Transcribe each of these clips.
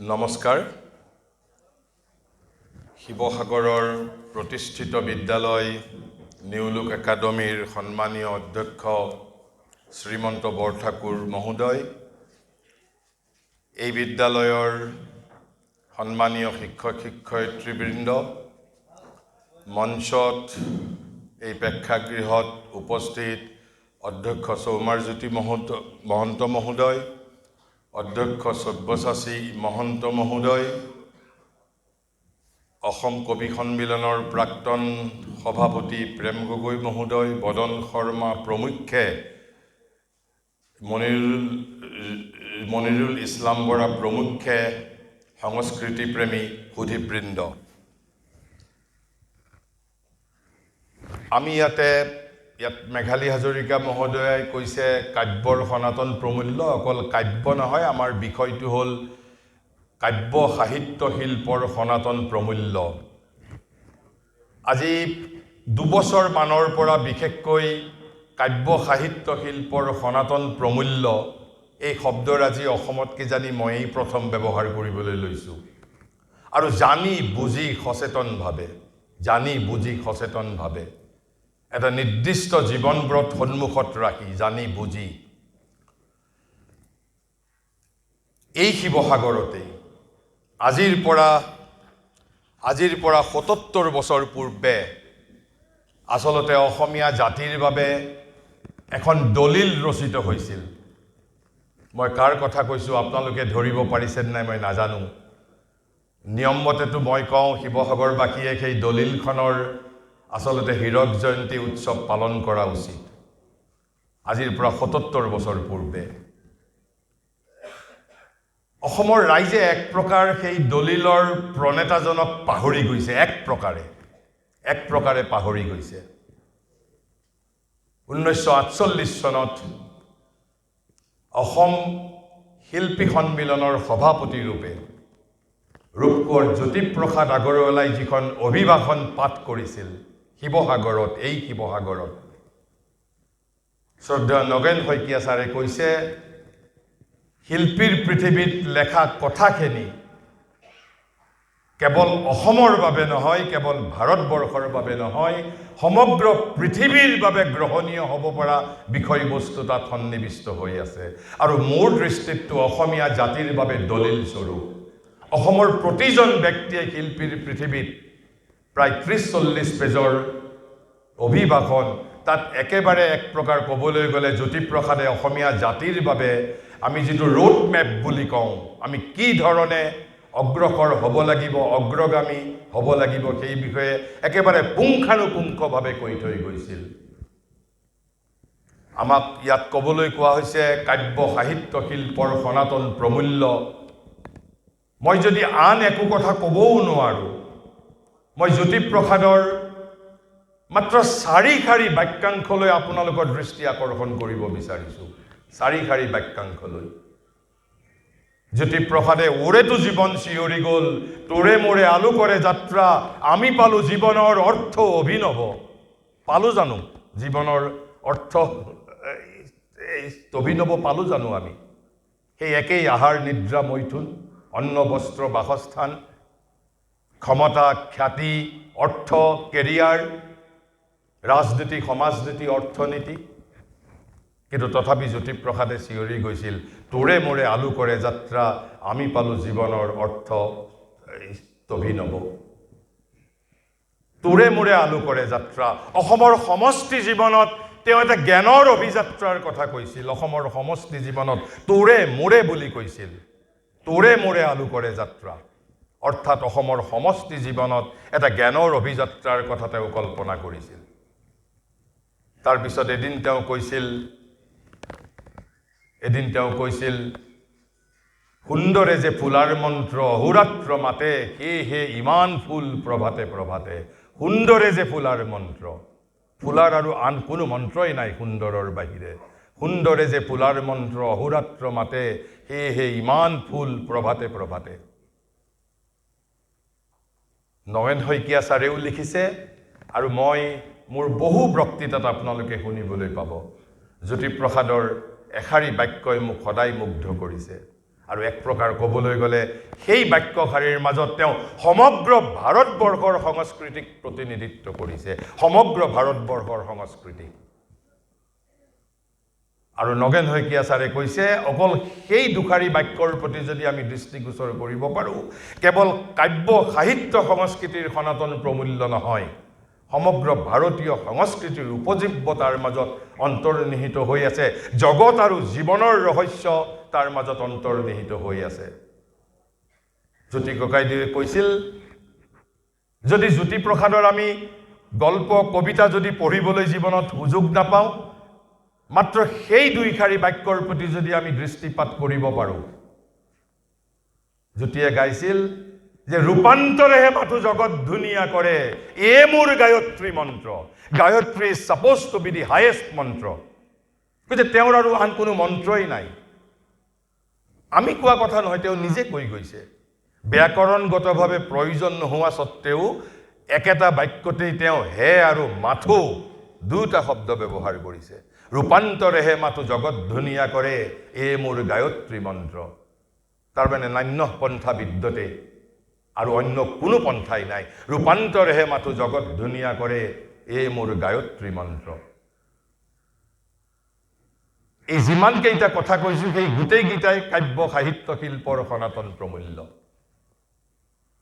নমস্কাৰ। শিৱসাগৰৰ প্ৰতিষ্ঠিত বিদ্যালয় নিউলোক একাডেমীৰ সন্মানীয় অধ্যক্ষ শ্ৰীমন্ত বৰঠাকুৰ মহোদয়, এই বিদ্যালয়ৰ সন্মানীয় শিক্ষক শিক্ষয়িত্ৰীবৃন্দ, মঞ্চত এই প্ৰেক্ষাগৃহত উপস্থিত অধ্যক্ষ সৌমাৰজ্যোতি মহন্ত মহোদয়, অধ্যক্ষ সব্যসাচী মহন্ত মহোদয়, অসম কবি সন্মিলনৰ প্ৰাক্তন সভাপতি প্ৰেম গগৈ মহোদয়, বদন শৰ্মা প্ৰমুখ্যে, মনিৰুল ইছলাম বৰা প্ৰমুখ্যে, সংস্কৃতিপ্ৰেমী সুধীবৃন্দ, আমি ইয়াত মেঘালী হাজৰিকা মহোদয়াই কৈছে কাব্যৰ সনাতন প্ৰমূল্য। অকল কাব্য নহয়, আমাৰ বিষয়টো হ'ল কাব্য সাহিত্য শিল্পৰ সনাতন প্ৰমূল্য। আজি দুবছৰ মানৰ পৰা বিশেষকৈ কাব্য সাহিত্য শিল্পৰ সনাতন প্ৰমূল্য এই শব্দৰাজি অসমত কিজানি ময়েই প্ৰথম ব্যৱহাৰ কৰিবলৈ লৈছোঁ। আৰু জানি বুজি সচেতনভাৱে এটা নিৰ্দিষ্ট জীৱনব্ৰত সন্মুখত ৰাখি জানি বুজি এই শিৱসাগৰতেই আজিৰ পৰা ৭৭ বছৰ পূৰ্বে আচলতে অসমীয়া জাতিৰ বাবে এখন দলিল ৰচিত হৈছিল। মই কাৰ কথা কৈছোঁ আপোনালোকে ধৰিব পাৰিছে নাই মই নাজানো। নিয়মমতেতো মই কওঁ শিৱসাগৰবাসীয়ে সেই দলিলখনৰ আচলতে হীৰক জয়ন্তী উৎসৱ পালন কৰা উচিত। আজিৰ পৰা ৭৭ বছৰ পূৰ্বে অসমৰ ৰাইজে এক প্ৰকাৰ সেই দলিলৰ প্ৰণেতাজনক পাহৰি গৈছে। এক প্ৰকাৰে পাহৰি গৈছে। 1948 চনত অসম শিল্পী সন্মিলনৰ সভাপতি ৰূপে ৰূপকোঁৱৰ জ্যোতিপ্ৰসাদ আগৰৱালাই যিখন অভিভাষণ পাঠ কৰিছিল শিৱসাগৰত, এই শিৱসাগৰত, শ্ৰদ্ধেয় নগেন শইকীয়া ছাৰে কৈছে, শিল্পীৰ পৃথিৱীত লেখা কথাখিনি কেৱল অসমৰ বাবে নহয়, কেৱল ভাৰতবৰ্ষৰ বাবে নহয়, সমগ্ৰ পৃথিৱীৰ বাবে গ্ৰহণীয় হ'ব পৰা বিষয়বস্তু তাত সন্নিৱিষ্ট হৈ আছে। আৰু মোৰ দৃষ্টিতটো অসমীয়া জাতিৰ বাবে দলিল স্বৰূপ। অসমৰ প্ৰতিজন ব্যক্তিয়ে শিল্পীৰ পৃথিৱীত প্ৰায় ৩০-৪০ পেজৰ অভিভাষণ, তাত একেবাৰে এক প্ৰকাৰ ক'বলৈ গ'লে জ্যোতিপ্ৰসাদে অসমীয়া জাতিৰ বাবে আমি যিটো ৰোড মেপ বুলি কওঁ, আমি কি ধৰণে অগ্ৰসৰ হ'ব লাগিব, অগ্ৰগামী হ'ব লাগিব, সেই বিষয়ে একেবাৰে পুংখানুপুংখভাৱে কৈ থৈ গৈছিল। আমাক ইয়াত ক'বলৈ কোৱা হৈছে কাব্য সাহিত্য শিল্পৰ সনাতন প্ৰমূল্য। মই যদি আন একো কথা ক'বও নোৱাৰোঁ, মই জ্যোতিপ্ৰসাদৰ মাত্ৰ ৪ শাৰী বাক্যাংশলৈ আপোনালোকৰ দৃষ্টি আকৰ্ষণ কৰিব বিচাৰিছোঁ। ৪ শাৰী বাক্যাংশলৈ। জ্যোতিপ্ৰসাদে ওৰেতো জীৱন চিঞৰি গ'ল, তোৰে মোৰে আলোকৰে যাত্ৰা, আমি পালোঁ জীৱনৰ অৰ্থ অভিনৱ। পালোঁ জানো জীৱনৰ অৰ্থ অভিনৱ? পালোঁ জানো আমি? সেই একেই আহাৰ নিদ্ৰা মৈথুন, অন্ন বস্ত্ৰ বাসস্থান, ক্ষমতা খ্যাতি অৰ্থ কেৰিয়াৰ, ৰাজনীতি সমাজনীতি অৰ্থনীতি। কিন্তু তথাপি জ্যোতিপ্ৰসাদে চিঞৰি গৈছিল, তোৰে মোৰে আলোকৰে যাত্ৰা, আমি পালোঁ জীৱনৰ অৰ্থ অভিনৱ। তোৰে মোৰে আলোকৰে যাত্ৰা। অসমৰ সমষ্টি জীৱনত তেওঁ এটা জ্ঞানৰ অভিযাত্ৰাৰ কথা কৈছিল। অসমৰ সমষ্টি জীৱনত তোৰে মোৰে বুলি কৈছিল। তোৰে মোৰে আলোকৰে যাত্ৰা, অৰ্থাৎ অসমৰ সমষ্টি জীৱনত এটা জ্ঞানৰ অভিযাত্ৰাৰ কথা তেওঁ কল্পনা কৰিছিল। তাৰপিছত এদিন তেওঁ কৈছিল, সুন্দৰে যে ফুলাৰ মন্ত্ৰ অহোৰাত্ৰ মাতে, সেয়েহে ইমান ফুল প্ৰভাতে প্ৰভাতে। সুন্দৰে যে ফুলাৰ মন্ত্ৰ, ফুলাৰ আৰু আন কোনো মন্ত্ৰই নাই সুন্দৰৰ বাহিৰে। সুন্দৰে যে ফুলাৰ মন্ত্ৰ অহোৰাত্ৰ মাতে, সেয়েহে ইমান ফুল প্ৰভাতে প্ৰভাতে। নগেন শইকীয়া ছাৰেও লিখিছে, আৰু মই মোৰ বহু বক্তৃতাত আপোনালোকে শুনিবলৈ পাব, জ্যোতিপ্ৰসাদৰ এশাৰী বাক্যই মোক সদায় মুগ্ধ কৰিছে। আৰু এক প্ৰকাৰ ক'বলৈ গ'লে সেই বাক্যশাৰীৰ মাজত তেওঁ সমগ্ৰ ভাৰতবৰ্ষৰ সংস্কৃতিক প্ৰতিনিধিত্ব কৰিছে, সমগ্ৰ ভাৰতবৰ্ষৰ সংস্কৃতি। আৰু নগেন শইকীয়া ছাৰে কৈছে অকল সেই দুখাৰী বাক্যৰ প্ৰতি যদি আমি দৃষ্টিগোচৰ কৰিব পাৰোঁ, কেৱল কাব্য সাহিত্য সংস্কৃতিৰ সনাতন প্ৰমূল্য নহয়, সমগ্ৰ ভাৰতীয় সংস্কৃতিৰ উপজীৱ্যতাৰ মাজত অন্তৰ্নিহিত হৈ আছে, জগত আৰু জীৱনৰ ৰহস্য তাৰ মাজত অন্তৰ্নিহিত হৈ আছে। জ্যোতি ককাইদেৱে কৈছিল, যদি জ্যোতিপ্ৰসাদৰ আমি গল্প কবিতা যদি পঢ়িবলৈ জীৱনত সুযোগ নাপাওঁ, মাত্ৰ সেই দুইখাৰী বাক্যৰ প্ৰতি যদি আমি দৃষ্টিপাত কৰিব পাৰোঁ। জ্যোতিয়ে গাইছিল যে ৰূপান্তৰেহে মাথো জগত ধুনীয়া কৰে, মোৰ Gayatri mantra. Gayatri is supposed to be the highest mantra. গতিকে তেওঁৰ আৰু আন কোনো মন্ত্ৰই নাই। আমি কোৱা কথা নহয়, তেওঁ নিজে কৈ গৈছে। ব্যাকৰণগতভাৱে প্ৰয়োজন নোহোৱা স্বত্তেও একেটা বাক্যতেই তেওঁ হে আৰু মাথো দুটা শব্দ ব্যৱহাৰ কৰিছে। ৰূপান্তৰেহে মাথো জগত ধুনীয়া কৰে, মোৰ গায়ত্ৰী মন্ত্ৰ। তাৰমানে নান্য পন্থা বিদ্যতে, আৰু অন্য কোনো পন্থাই নাই। ৰূপান্তৰেহে মাথো জগত ধুনীয়া কৰে, মোৰ গায়ত্ৰী মন্ত্ৰ। এই যিমানকেইটা কথা কৈছোঁ সেই গোটেইকেইটাই কাব্য সাহিত্য শিল্পৰ সনাতন প্ৰমূল্য।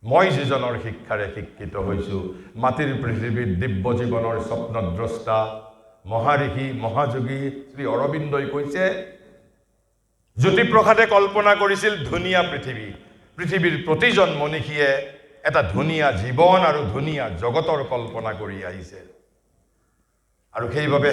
মই যিজনৰ শিক্ষাৰে শিক্ষিত হৈছোঁ, মাটিৰ পৃথিৱীত দিব্য জীৱনৰ স্বপ্নদ্ৰষ্টা মহাঋষি মহাযোগী শ্ৰী অৰবিন্দই কৈছে, জ্যোতিপ্ৰসাদে কল্পনা কৰিছিল ধুনীয়া পৃথিৱী। পৃথিৱীৰ প্ৰতিজন মনীষীয়ে এটা ধুনীয়া জীৱন আৰু ধুনীয়া জগতৰ কল্পনা কৰি আহিছে। আৰু সেইবাবে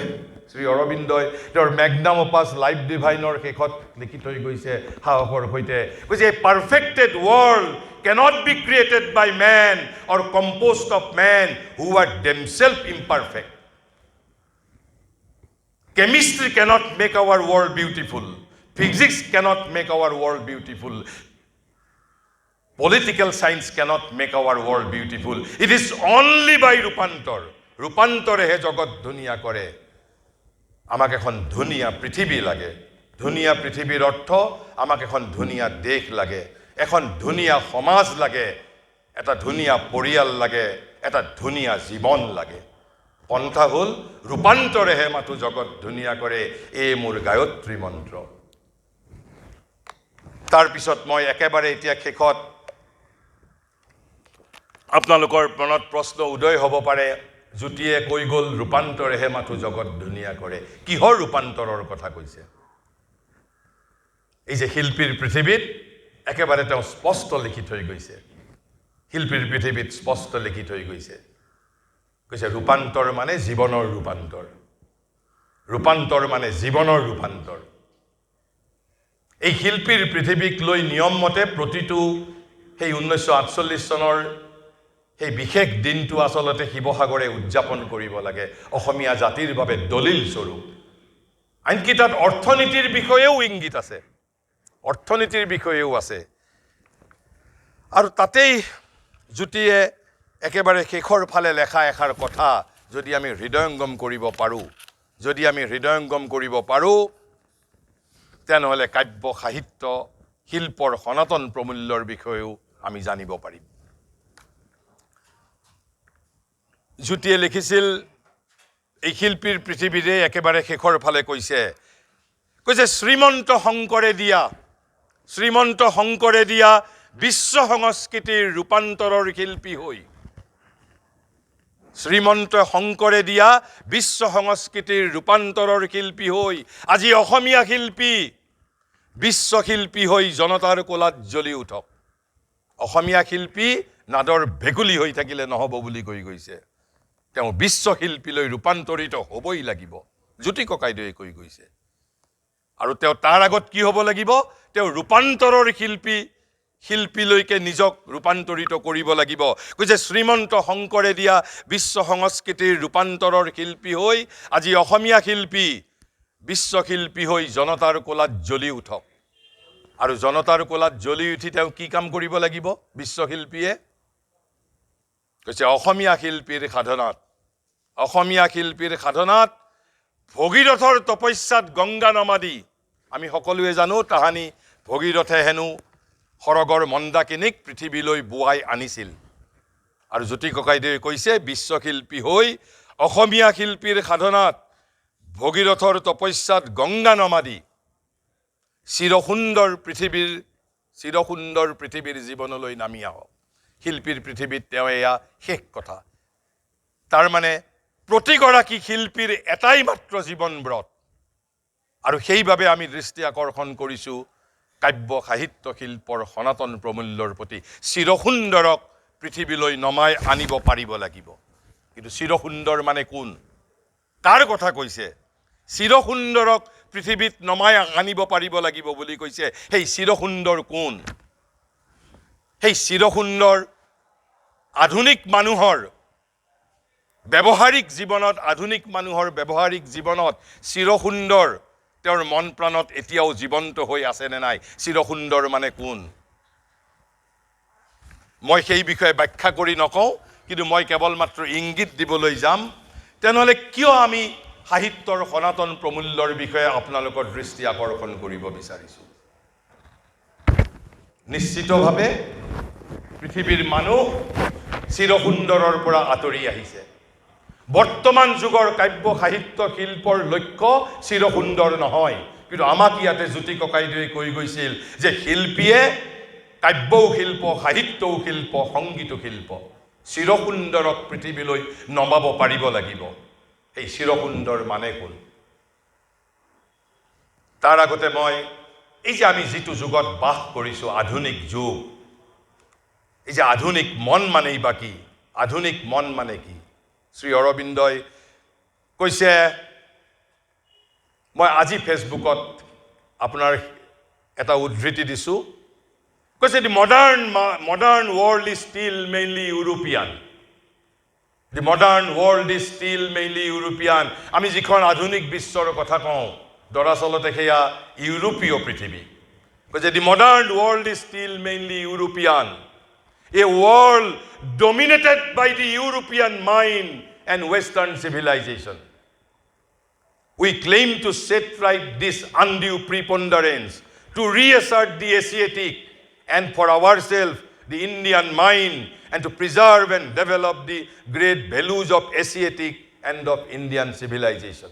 শ্ৰী অৰবিন্দই তেওঁৰ মেগনাম অপাছ লাইফ ডিভাইনৰ শেষত লিখি থৈ গৈছে সাহসৰ সৈতে, কৈছে এ পাৰফেক্টেড world cannot be created by man or composed of men who are themselves imperfect. Chemistry cannot make our world beautiful. Physics cannot make our world beautiful. Political science cannot make our world beautiful. It is only by ৰূপান্তৰ। ৰূপান্তৰেহে জগত ধুনীয়া কৰে। আমাক এখন ধুনীয়া পৃথিৱী লাগে। ধুনীয়া পৃথিৱীৰ অৰ্থ আমাক এখন ধুনীয়া দেশ লাগে, এখন ধুনীয়া সমাজ লাগে, এটা ধুনীয়া পৰিয়াল লাগে, এটা ধুনীয়া জীৱন লাগে। পন্থা হ'ল ৰূপান্তৰেহে মাথো জগত ধুনীয়া কৰে, মোৰ গায়ত্ৰী মন্ত্ৰ। তাৰপিছত মই একেবাৰে এতিয়া শেষত আপোনালোকৰ মনত প্ৰশ্ন উদয় হ'ব পাৰে, জ্যোতিয়ে কৈ গ'ল ৰূপান্তৰেহে মাথো জগত ধুনীয়া কৰে। কিহৰ ৰূপান্তৰৰ কথা কৈছে? এই যে শিল্পীৰ পৃথিৱীত একেবাৰে তেওঁ স্পষ্ট লিখি থৈ গৈছে, শিল্পীৰ পৃথিৱীত স্পষ্ট লিখি থৈ গৈছে, কৈছে ৰূপান্তৰ মানে জীৱনৰ ৰূপান্তৰ। ৰূপান্তৰ মানে জীৱনৰ ৰূপান্তৰ। এই শিল্পীৰ পৃথিৱীক লৈ নিয়ম মতে প্ৰতিটো সেই 1948 চনৰ সেই বিশেষ দিনটো আচলতে শিৱসাগৰে উদযাপন কৰিব লাগে, অসমীয়া জাতিৰ বাবে দলিল স্বৰূপ। আনকি তাত অৰ্থনীতিৰ বিষয়েও ইংগিত আছে, অৰ্থনীতিৰ বিষয়েও আছে। আৰু তাতেই জ্যোতিয়ে একেবাৰে শেষৰ ফালে লেখা এষাৰ কথা যদি আমি হৃদয়ংগম কৰিব পাৰোঁ, যদি আমি হৃদয়ংগম কৰিব পাৰোঁ, তেনেহ'লে কাব্য সাহিত্য শিল্পৰ সনাতন প্ৰমূল্যৰ বিষয়েও আমি জানিব পাৰিম। জ্যোতিয়ে লিখিছিল, এই শিল্পীৰ পৃথিৱীৰে একেবাৰে শেষৰ ফালে কৈছে শ্ৰীমন্ত শংকৰে দিয়া বিশ্ব সংস্কৃতিৰ ৰূপান্তৰৰ শিল্পী হৈ, শ্ৰীমন্ত শংকৰে দিয়া বিশ্ব সংস্কৃতিৰ ৰূপান্তৰৰ শিল্পী হৈ আজি অসমীয়া শিল্পী বিশ্বশিল্পী হৈ জনতাৰ কোলাত জ্বলি উঠক। অসমীয়া শিল্পী নাদৰ ভেকুলী হৈ থাকিলে নহ'ব বুলি কৈ গৈছে, তেওঁ বিশ্বশিল্পীলৈ ৰূপান্তৰিত হ'বই লাগিব, জ্যোতি ককাইদেৱে কৈ গৈছে। আৰু তেওঁ তাৰ আগত কি হ'ব লাগিব? তেওঁ ৰূপান্তৰৰ শিল্পীলৈকে নিজক ৰূপান্তৰিত কৰিব লাগিব। কৈছে শ্ৰীমন্ত শংকৰে দিয়া বিশ্ব সংস্কৃতিৰ ৰূপান্তৰৰ শিল্পী হৈ আজি অসমীয়া শিল্পী বিশ্বশিল্পী হৈ জনতাৰ কোলাত জ্বলি উঠক। আৰু জনতাৰ কোলাত জ্বলি উঠি তেওঁ কি কাম কৰিব লাগিব বিশ্বশিল্পীয়ে? কৈছে অসমীয়া শিল্পীৰ সাধনাত ভগীৰথৰ তপস্যাত গংগা নমাদি, আমি সকলোৱে জানো তাহানি ভগীৰথে হেনো সৰগৰ মন্দাকিনীক পৃথিৱীলৈ বোৱাই আনিছিল আৰু জ্যোতি ককাইদেৱে কৈছে বিশ্বশিল্পী হৈ অসমীয়া শিল্পীৰ সাধনাত ভগীৰথৰ তপস্যাত গংগা নমাদি চিৰসুন্দৰ পৃথিৱীৰ জীৱনলৈ নামি আহক শিল্পীৰ পৃথিৱীত তেওঁ এয়া শেষ কথা তাৰমানে প্ৰতিগৰাকী শিল্পীৰ এটাই মাত্ৰ জীৱন ব্ৰত আৰু সেইবাবে আমি দৃষ্টি আকৰ্ষণ কৰিছোঁ কাব্য সাহিত্য শিল্পৰ সনাতন প্ৰমূল্যৰ প্ৰতি চিৰসুন্দৰক পৃথিৱীলৈ নমাই আনিব পাৰিব লাগিব কিন্তু চিৰসুন্দৰ মানে কোন কাৰ কথা কৈছে চিৰসুন্দৰক পৃথিৱীত নমাই আনিব পাৰিব লাগিব বুলি কৈছে সেই চিৰসুন্দৰ কোন সেই চিৰসুন্দৰ আধুনিক মানুহৰ ব্যৱহাৰিক জীৱনত চিৰসুন্দৰ তেওঁৰ মন প্ৰাণত এতিয়াও জীৱন্ত হৈ আছে নে নাই চিৰসুন্দৰ মানে কোন মই সেই বিষয়ে ব্যাখ্যা কৰি নকওঁ কিন্তু মই কেৱল মাত্ৰ ইংগিত দিবলৈ যাম তেনেহ'লে কিয় আমি সাহিত্যৰ সনাতন প্ৰমূল্যৰ বিষয়ে আপোনালোকৰ দৃষ্টি আকৰ্ষণ কৰিব বিচাৰিছোঁ নিশ্চিতভাৱে পৃথিৱীৰ মানুহ চিৰসুন্দৰৰ পৰা আঁতৰি আহিছে বৰ্তমান যুগৰ কাব্য সাহিত্য শিল্পৰ লক্ষ্য চিৰসুন্দৰ নহয় কিন্তু আমাক ইয়াতে জ্যোতি ককাইদেৱে কৈ গৈছিল যে শিল্পীয়ে কাব্যও শিল্প সাহিত্যও শিল্প সংগীতো শিল্প চিৰসুন্দৰক পৃথিৱীলৈ নমাব পাৰিব লাগিব এই চিৰসুন্দৰ মানে কোন তাৰ আগতে মই এই যে আমি যিটো যুগত বাস কৰিছোঁ আধুনিক যুগ এই যে আধুনিক মন মানেই বা কি আধুনিক মন মানে কি শ্ৰী অৰবিন্দই কৈছে মই আজি ফেচবুকত আপোনাৰ এটা উদ্ধৃতি দিছোঁ কৈছে the modern world is still mainly European the modern world is still mainly European আমি যিখন আধুনিক বিশ্বৰ কথা কওঁ দৰাচলতে সেয়া ইউৰোপীয় পৃথিৱী কৈছে the modern world is still mainly European a world dominated by the European mind and Western civilization we claim to set right this undue preponderance to reassert the Asiatic and for ourselves the Indian mind and to preserve and develop the great values of Asiatic and of Indian civilization.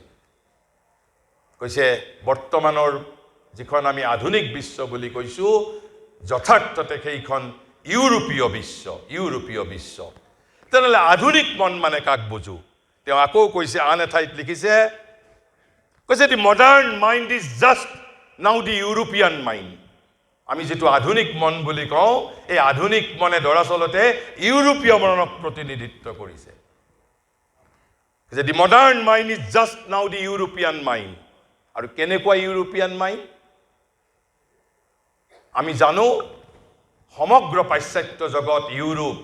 কৈছে বৰ্তমানৰ যিখন আমি আধুনিক বিশ্ব বুলি কৈছোঁ যথাৰ্থতে সেইখন ইউৰোপীয় বিশ্ব তেনেহ'লে আধুনিক মন মানে কাক বুজো তেওঁ আকৌ কৈছে আন এঠাইত লিখিছে কৈছে the modern mind is just now the European mind আমি যেটো আধুনিক মন বুলি কওঁ এই আধুনিক মনে দৰাচলতে ইউৰোপীয় মনক প্ৰতিনিধিত্ব কৰিছে যে the modern mind is just now the European mind আৰু কেনেকুৱা ইউৰোপীয়ান মাইণ্ড আমি জানো সমগ্ৰ পাশ্চাত্য জগত ইউৰোপ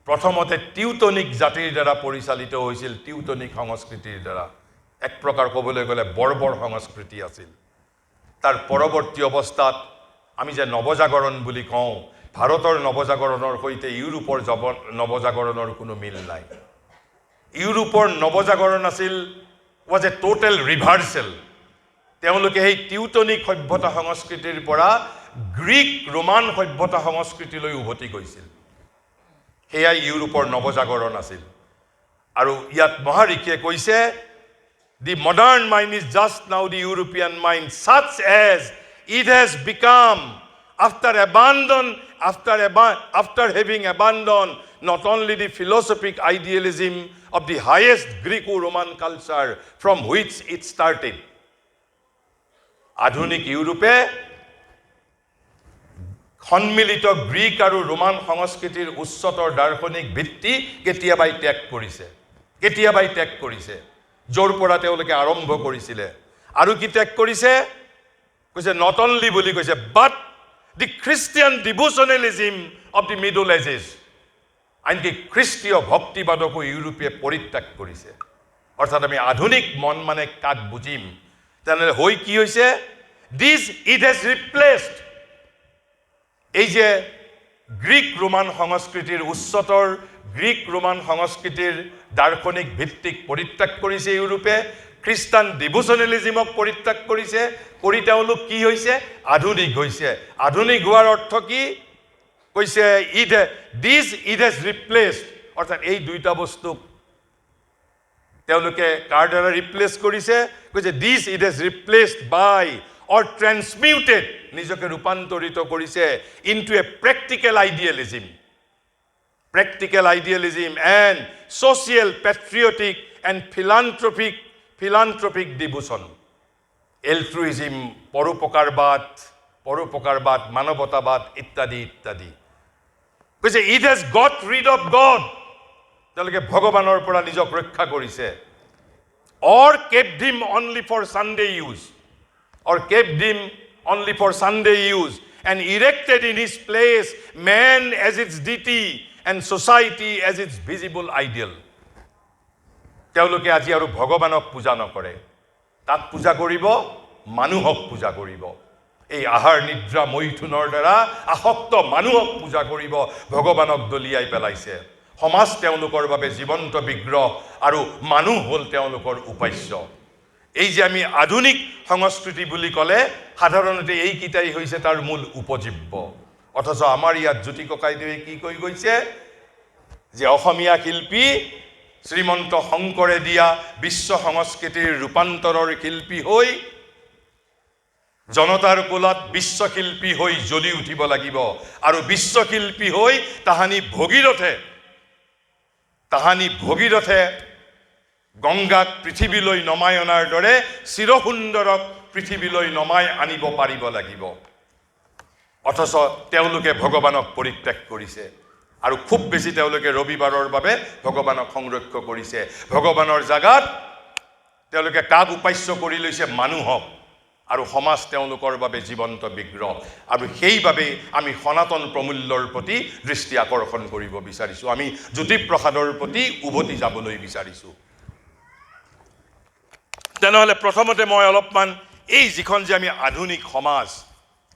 প্ৰথমতে টিউটনিক জাতিৰ দ্বাৰা পৰিচালিত হৈছিল টিউটনিক সংস্কৃতিৰ দ্বাৰা এক প্ৰকাৰ ক'বলৈ গ'লে বৰ্বৰ সংস্কৃতি আছিল তাৰ পৰৱৰ্তী অৱস্থাত আমি যে নৱজাগৰণ বুলি কওঁ ভাৰতৰ নৱজাগৰণৰ সৈতে ইউৰোপৰ নৱজাগৰণৰ কোনো মিল নাই ইউৰোপৰ নৱজাগৰণ আছিল was a total reversal তেওঁলোকে সেই টিউটনিক সভ্যতা সংস্কৃতিৰ পৰা গ্ৰীক ৰোমান সভ্যতা সংস্কৃতিলৈ উভতি গৈছিল হেয়া ইউৰোপৰ নৱজাগৰণ আছিল আৰু ইয়াত মহাৰিষিয়ে কৈছে the modern mind is just now the European mind such as it has become after having abandoned not only the philosophic idealism of the highest Greco-Roman culture from which it started আধুনিক ইউৰোপে সন্মিলিত Greek আৰু Roman সংস্কৃতিৰ উচ্চতৰ দাৰ্শনিক ভিত্তি কেতিয়াবাই ত্যাগ কৰিছে য'ৰ পৰা তেওঁলোকে আৰম্ভ কৰিছিলে আৰু কি ত্যাগ কৰিছে কৈছে not only বুলি কৈছে but the Christian devotionalism of the Middle Ages আনকি খ্ৰীষ্টীয় ভক্তিবাদকো ইউৰোপে পৰিত্যাগ কৰিছে অৰ্থাৎ আমি আধুনিক মন মানে কাক বুজিম তেনেহ'লে হৈ কি হৈছে it has replaced এই যে গ্ৰীক ৰোমান সংস্কৃতিৰ উচ্চতৰ গ্ৰীক ৰোমান সংস্কৃতিৰ দাৰ্শনিক ভিত্তিক পৰিত্যাগ কৰিছে ইউৰোপে খ্ৰীষ্টান ডিভোচনেলিজিমক পৰিত্যাগ কৰিছে, কৰি তেওঁলোক কি হৈছে? আধুনিক হৈছে। আধুনিক হোৱাৰ অৰ্থ কি? কৈছে ইট হেজ ৰিপ্লেচড, অৰ্থাৎ এই দুইটা বস্তুক তেওঁলোকে কাৰ দ্বাৰা ৰিপ্লেচ কৰিছে? কৈছে ইট হেজ ৰিপ্লেচড বাই অৰ ট্ৰেন্সমিউটেড, নিজকে ৰূপান্তৰিত কৰিছে into a practical idealism, and social, patriotic and philanthropic devotion, altruism, পৰোপকাৰবাদ, মানৱতাবাদ ইত্যাদি ইত্যাদি। কৈছে it has got rid of God, তেওঁলোকে ভগৱানৰ পৰা নিজক ৰক্ষা কৰিছে। Or kept him only for Sunday use, and erected in his place man as its deity and society as its visible ideal. তেওঁলোকে আজি আৰু ভগৱানক পূজা নকৰে, তাক পূজা কৰিব, মানুহক পূজা কৰিব। এই আহাৰ নিদ্ৰা মৈথুনৰ দ্বাৰা আসক্ত মানুহক পূজা কৰিব, ভগৱানক দলিয়াই পেলাইছে। সমাজ তেওঁলোকৰ বাবে জীৱন্ত বিগ্ৰহ আৰু মানুহ হ'ল তেওঁলোকৰ উপাস্য। এই যে আমি আধুনিক সংস্কৃতি বুলি ক'লে সাধাৰণতে এইকেইটাই হৈছে তাৰ মূল উপজীব্য। অথচ আমাৰ ইয়াত জ্যোতি ককাইদেৱে কি কৈ গৈছে যে অসমীয়া শিল্পী শ্ৰীমন্ত শংকৰে দিয়া বিশ্ব সংস্কৃতিৰ ৰূপান্তৰৰ শিল্পী হৈ জনতাৰ কোলাত বিশ্বশিল্পী হৈ জ্বলি উঠিব লাগিব, আৰু বিশ্বশিল্পী হৈ তাহানি ভগীৰথে গংগাক পৃথিৱীলৈ নমাই অনাৰ দৰে চিৰসুন্দৰক পৃথিৱীলৈ নমাই আনিব পাৰিব লাগিব। অথচ তেওঁলোকে ভগৱানক পৰিত্যাগ কৰিছে, আৰু খুব বেছি তেওঁলোকে ৰবিবাৰৰ বাবে ভগৱানক সংৰক্ষণ কৰিছে। ভগৱানৰ জাগাত তেওঁলোকে কাক উপাস্য কৰি লৈছে? মানুহক, আৰু সমাজ তেওঁলোকৰ বাবে জীৱন্ত বিগ্ৰহ। আৰু সেইবাবেই আমি সনাতন প্ৰমূল্যৰ প্ৰতি দৃষ্টি আকৰ্ষণ কৰিব বিচাৰিছোঁ, আমি জ্যোতিপ্ৰসাদৰ প্ৰতি উভতি যাবলৈ বিচাৰিছোঁ। তেনেহ'লে প্ৰথমতে মই অলপমান এই যিখন যে আমি আধুনিক সমাজ,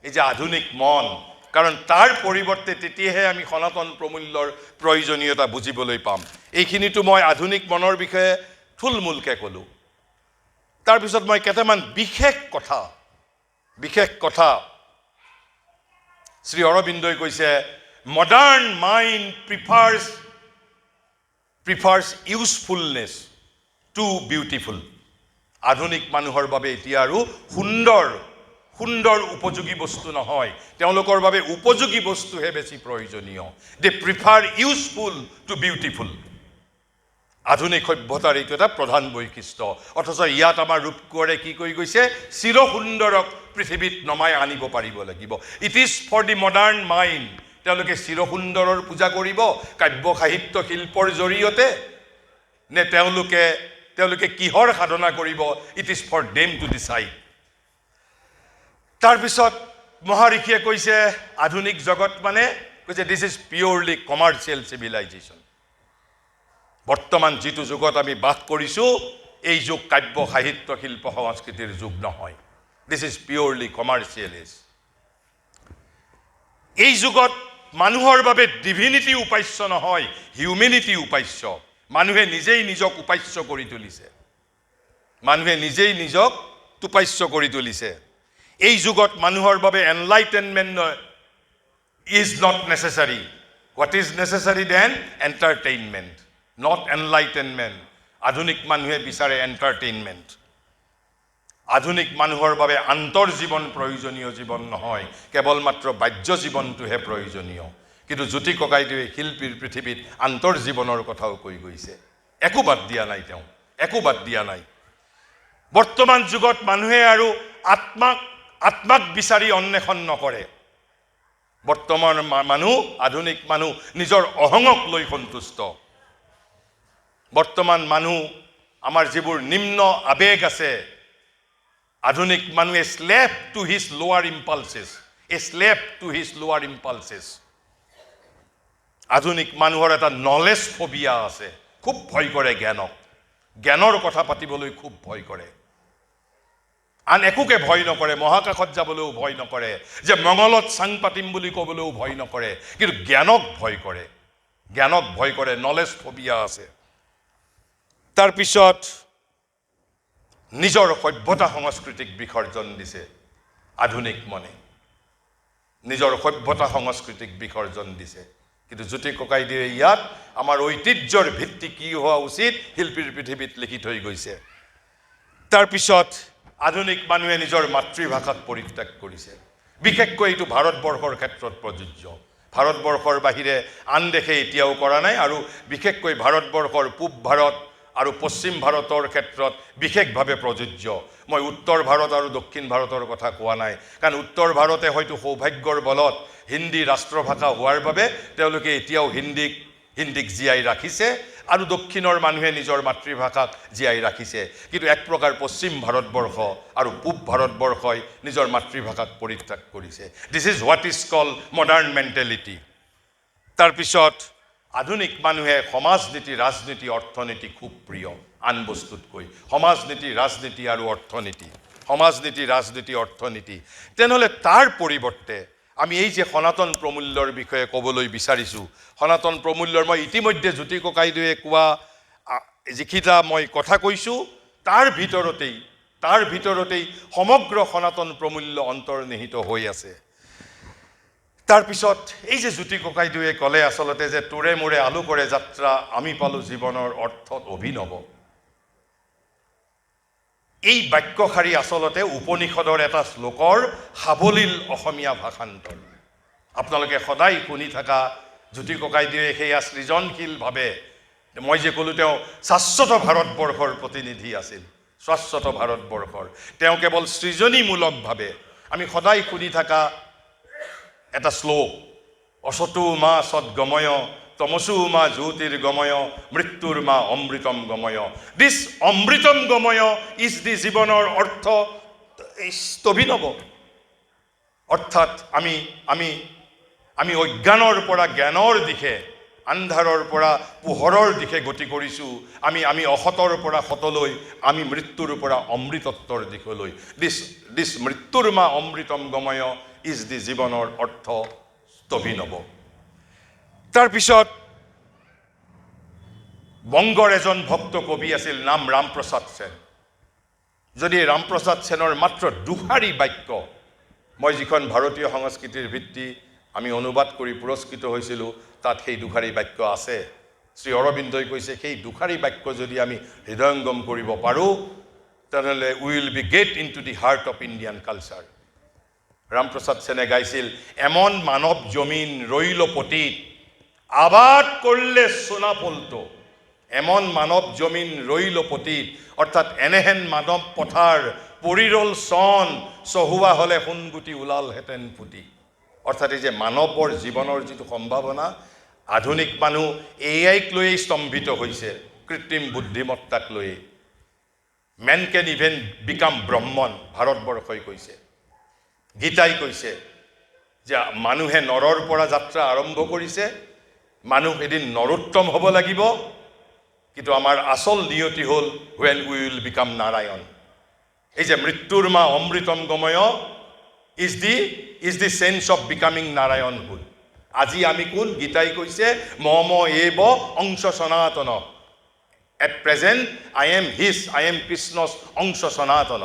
এই যে আধুনিক মন, কাৰণ তাৰ পৰিৱৰ্তে তেতিয়াহে আমি সনাতন প্ৰমূল্যৰ প্ৰয়োজনীয়তা বুজিবলৈ পাম। এইখিনিতো মই আধুনিক মনৰ বিষয়ে থুলমূলকৈ ক'লোঁ। তাৰপিছত মই কেইটামান বিশেষ কথা শ্ৰী অৰবিন্দই কৈছে, modern mind প্ৰিফাৰ্ছ usefulness two beautiful. আধুনিক মানুহৰ বাবে এতিয়া আৰু সুন্দৰ উপযোগী বস্তু নহয়, তেওঁলোকৰ বাবে উপযোগী বস্তুহে বেছি প্ৰয়োজনীয়। দে প্ৰিফাৰ ইউজফুল টু বিউটিফুল। আধুনিক সভ্যতাৰ এইটো এটা প্ৰধান বৈশিষ্ট্য। অথচ ইয়াত আমাৰ ৰূপকোঁৱৰে কি কৈ গৈছে? চিৰসুন্দৰক পৃথিৱীত নমাই আনিব পাৰিব লাগিব। It is for the modern mind. তেওঁলোকে চিৰসুন্দৰৰ পূজা কৰিব কাব্য সাহিত্য শিল্পৰ জৰিয়তে, নে তেওঁলোকে কিহৰ সাধনা কৰিব? It is for them to decide. তাৰপিছত মহাৰিষিয়ে কৈছে আধুনিক জগত মানে কৈছে this is purely commercial civilisation. বৰ্তমান যিটো যুগত আমি বাস কৰিছোঁ, এই যুগ কাব্য সাহিত্য শিল্প সংস্কৃতিৰ যুগ নহয়। This is purely commercialist. এই যুগত মানুহৰ বাবে ডিভিনিটি উপাস্য নহয়, হিউমেনিটি উপাস্য। মানুহে নিজেই নিজক উপাস্য কৰি তুলিছে। এই যুগত মানুহৰ বাবে enlightenment is not necessary. What is necessary then? Entertainment, not enlightenment. আধুনিক মানুহে বিচাৰে এণ্টাৰটেইনমেণ্ট। আধুনিক মানুহৰ বাবে আন্তৰ্জীৱন প্ৰয়োজনীয় জীৱন নহয়, কেৱল মাত্ৰ বাহ্য জীৱনটোহে প্ৰয়োজনীয়। কিন্তু জ্যোতি ককাইদেৱে শিল্পীৰ পৃথিৱীত আন্তৰ্জীৱনৰ কথাও কৈ গৈছে। একো বাদ দিয়া নাই। বৰ্তমান যুগত মানুহে আৰু আত্মাক বিচাৰি অন্বেষণ নকৰে। বৰ্তমান আধুনিক মানুহ নিজৰ অহঙক লৈ সন্তুষ্ট। বৰ্তমান মানুহ, আমাৰ যিবোৰ নিম্ন আৱেগ আছে, আধুনিক মানুহে স্লেভ টু হিজ লোৱাৰ ইম্পালচেছ। আধুনিক মানুহৰ এটা নলেজ ফবিয়া আছে, খুব ভয় কৰে জ্ঞানৰ কথা পাতিবলৈ খুব ভয় কৰে। আন একোকে ভয় নকৰে, মহাকাশত যাবলৈও ভয় নকৰে, যে মঙলত চাং পাতিম বুলি ক'বলৈও ভয় নকৰে, কিন্তু জ্ঞানক ভয় কৰে, নলেজ ফবিয়া আছে। তাৰপিছত নিজৰ সভ্যতা সংস্কৃতিক বিসৰ্জন দিছে আধুনিক মনে, নিজৰ সভ্যতা সংস্কৃতিক বিসৰ্জন দিছে। কিন্তু জ্যোতি ককাইদেৱে ইয়াত আমাৰ ঐতিহ্যৰ ভিত্তি কি হোৱা উচিত শিল্পীৰ পৃথিৱীত লিখি থৈ গৈছে। তাৰপিছত আধুনিক মানুহে নিজৰ মাতৃভাষাক পৰিত্যাগ কৰিছে। বিশেষকৈ এইটো ভাৰতবৰ্ষৰ ক্ষেত্ৰত প্ৰযোজ্য। ভাৰতবৰ্ষৰ বাহিৰে আন দেশে এতিয়াও কৰা নাই, আৰু বিশেষকৈ ভাৰতবৰ্ষৰ পূব ভাৰত আৰু পশ্চিম ভাৰতৰ ক্ষেত্ৰত বিশেষভাৱে প্ৰযোজ্য। মই উত্তৰ ভাৰত আৰু দক্ষিণ ভাৰতৰ কথা কোৱা নাই, কাৰণ উত্তৰ ভাৰতে হয়তো সৌভাগ্যৰ বলত হিন্দী ৰাষ্ট্ৰভাষা হোৱাৰ বাবে তেওঁলোকে এতিয়াও হিন্দীক জীয়াই ৰাখিছে, আৰু দক্ষিণৰ মানুহে নিজৰ মাতৃভাষাক জীয়াই ৰাখিছে। কিন্তু এক প্ৰকাৰ পশ্চিম ভাৰতবৰ্ষ আৰু পূব ভাৰতবৰ্ষই নিজৰ মাতৃভাষাক পৰিত্যাগ কৰিছে। This is what is called modern mentality. তাৰপিছত আধুনিক মানুহে সমাজনীতি, ৰাজনীতি, অৰ্থনীতি খুব প্ৰিয় আন বস্তুতকৈ। সমাজনীতি, ৰাজনীতি আৰু অৰ্থনীতি, সমাজনীতি, ৰাজনীতি, অৰ্থনীতি। তেনেহ'লে তাৰ পৰিৱৰ্তে আমি এই যে সনাতন প্ৰমূল্যৰ বিষয়ে ক'বলৈ বিচাৰিছোঁ, সনাতন প্ৰমূল্যৰ মই ইতিমধ্যে জ্যোতি ককাইদেৱে কোৱা যিকেইটা মই কথা কৈছোঁ তাৰ ভিতৰতেই সমগ্ৰ সনাতন প্ৰমূল্য অন্তৰ্নিহিত হৈ আছে। তাৰপিছত এই যে জ্যোতি ককাইদেৱে ক'লে আচলতে যে তোৰে মোৰে আলু কৰে যাত্ৰা আমি পালোঁ জীৱনৰ অৰ্থত অভিনৱ, এই বাক্যশাৰী আচলতে উপনিষদৰ এটা শ্লোকৰ সাৱলীল অসমীয়া ভাষান্তৰ। আপোনালোকে সদায় শুনি থকা জ্যোতি ককাইদেৱে সেয়া সৃজনশীলভাৱে, মই যে ক'লোঁ তেওঁ শাশ্বত ভাৰতবৰ্ষৰ প্ৰতিনিধি আছিল, শাশ্বত ভাৰতবৰ্ষৰ, তেওঁ কেৱল সৃজনীমূলকভাৱে আমি সদায় শুনি থকা এটা শ্লোক, অসতু মা সদ্গময় তমসু মা জ্যোতিৰ্গময় মৃত্যুৰ মা অমৃতম গময়। দিছ অমৃতম গময় ইজ দি জীৱনৰ অৰ্থ স্থবিনৱ। অৰ্থাৎ আমি অজ্ঞানৰ পৰা জ্ঞানৰ দিশে, আন্ধাৰৰ পৰা পোহৰৰ দিশে গতি কৰিছোঁ। আমি অসতৰ পৰা সতলৈ, আমি মৃত্যুৰ পৰা অমৃতত্বৰ দিশলৈ। দিছ মৃত্যুৰ মা অমৃতম গময় ইজ দি জীৱনৰ অৰ্থ স্থবিনৱ। তাৰপিছত বংগৰ এজন ভক্ত কবি আছিল, নাম ৰামপ্ৰসাদ সেন। যদি ৰামপ্ৰসাদ সেনৰ মাত্ৰ দুষাৰী বাক্য, মই যিখন ভাৰতীয় সংস্কৃতিৰ ভিত্তি আমি অনুবাদ কৰি পুৰস্কৃত হৈছিলোঁ তাত সেই দুষাৰী বাক্য আছে। শ্ৰী অৰবিন্দই কৈছে সেই দুষাৰী বাক্য যদি আমি হৃদয়ংগম কৰিব পাৰোঁ তেনেহ'লে will be get in to the heart of Indian culture. Ramprasad সেনে গাইছিল, এমন মানৱ জমিন ৰৈল পতিত আবাদ কৰলে সোনা পলতো, এমন মানৱ জমিন ৰৈল পতিত, অৰ্থাৎ এনেহেন মানৱ পথাৰ পৰিৰল চন চহুৱা হ'লে সোণগুটি ওলালহেঁতেন ফুটি। অৰ্থাৎ এই যে মানৱৰ জীৱনৰ যিটো সম্ভাৱনা, আধুনিক মানুহ এআইক লৈয়ে স্তম্ভিত হৈছে, কৃত্ৰিম বুদ্ধিমত্তাক লৈয়ে। মেন কেন ইভেন বিকাম ব্ৰহ্মণ, ভাৰতবৰ্ষই কৈছে, গীতাই কৈছে যে মানুহে নৰৰ পৰা যাত্ৰা আৰম্ভ কৰিছে, মানুহ এদিন নৰোত্তম হ'ব লাগিব, কিন্তু আমাৰ আচল নিয়তি হ'ল when we will become Narayan. এই যে মৃত্যুৰ মা অমৃতম গময় is the sense of becoming Narayanhood. আজি আমি কোন? গীতাই কৈছে মম এব অংশ সনাতন, at present I am Krishna's অংশ সনাতন।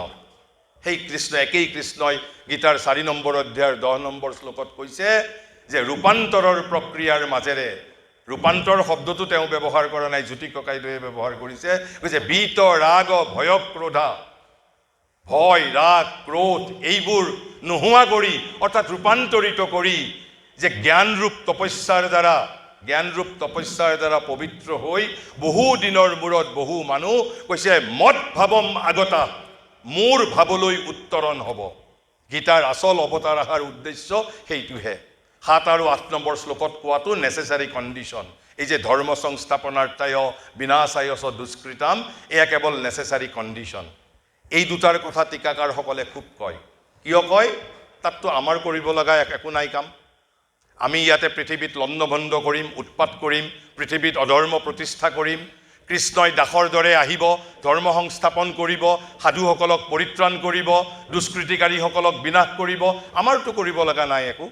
সেই কৃষ্ণ, একেই কৃষ্ণই গীতাৰ 4 নম্বৰ অধ্যায়ৰ 10 নম্বৰ শ্লোকত কৈছে যে ৰূপান্তৰৰ প্ৰক্ৰিয়াৰ মাজেৰে, ৰূপান্তৰ শব্দটো তেওঁ ব্যৱহাৰ কৰা নাই, জ্যোতি ককাইদেৱে ব্যৱহাৰ কৰিছে, কৈছে বীত ৰাগ ভয় ক্ৰোধা, ভয় ৰাগ ক্ৰোধ এইবোৰ নোহোৱা কৰি, অৰ্থাৎ ৰূপান্তৰিত কৰি, যে জ্ঞানৰূপ তপস্যাৰ দ্বাৰা পবিত্ৰ হৈ বহু দিনৰ মূৰত বহু মানুহ কৈছে মত ভাবম আগতা, মোৰ ভাবলৈ উত্তৰণ হ'ব। গীতাৰ আচল অৱতাৰ অহাৰ উদ্দেশ্য সেইটোহে। 7 আৰু 8 নম্বৰ শ্লোকত কোৱাটো নেচেচাৰী কণ্ডিশ্যন। এই যে ধৰ্ম সংস্থাপনাৰ্থায় বিনাশায় চ দুষ্কৃতাম, এয়া কেৱল নেচেচাৰী কণ্ডিশ্যন। এই দুটাৰ কথা টীকাকাৰসকলে খুব কয়। কিয় কয়? তাততো আমাৰ কৰিব লগা একো নাই কাম। আমি ইয়াতে পৃথিৱীত লণ্ডভণ্ড কৰিম, উৎপাত কৰিম, পৃথিৱীত অধৰ্ম প্ৰতিষ্ঠা কৰিম, কৃষ্ণই দাসৰ দৰে আহিব, ধৰ্ম সংস্থাপন কৰিব, সাধুসকলক পৰিত্ৰাণ কৰিব, দুষ্কৃতিকাৰীসকলক বিনাশ কৰিব, আমাৰতো কৰিব লগা নাই একো।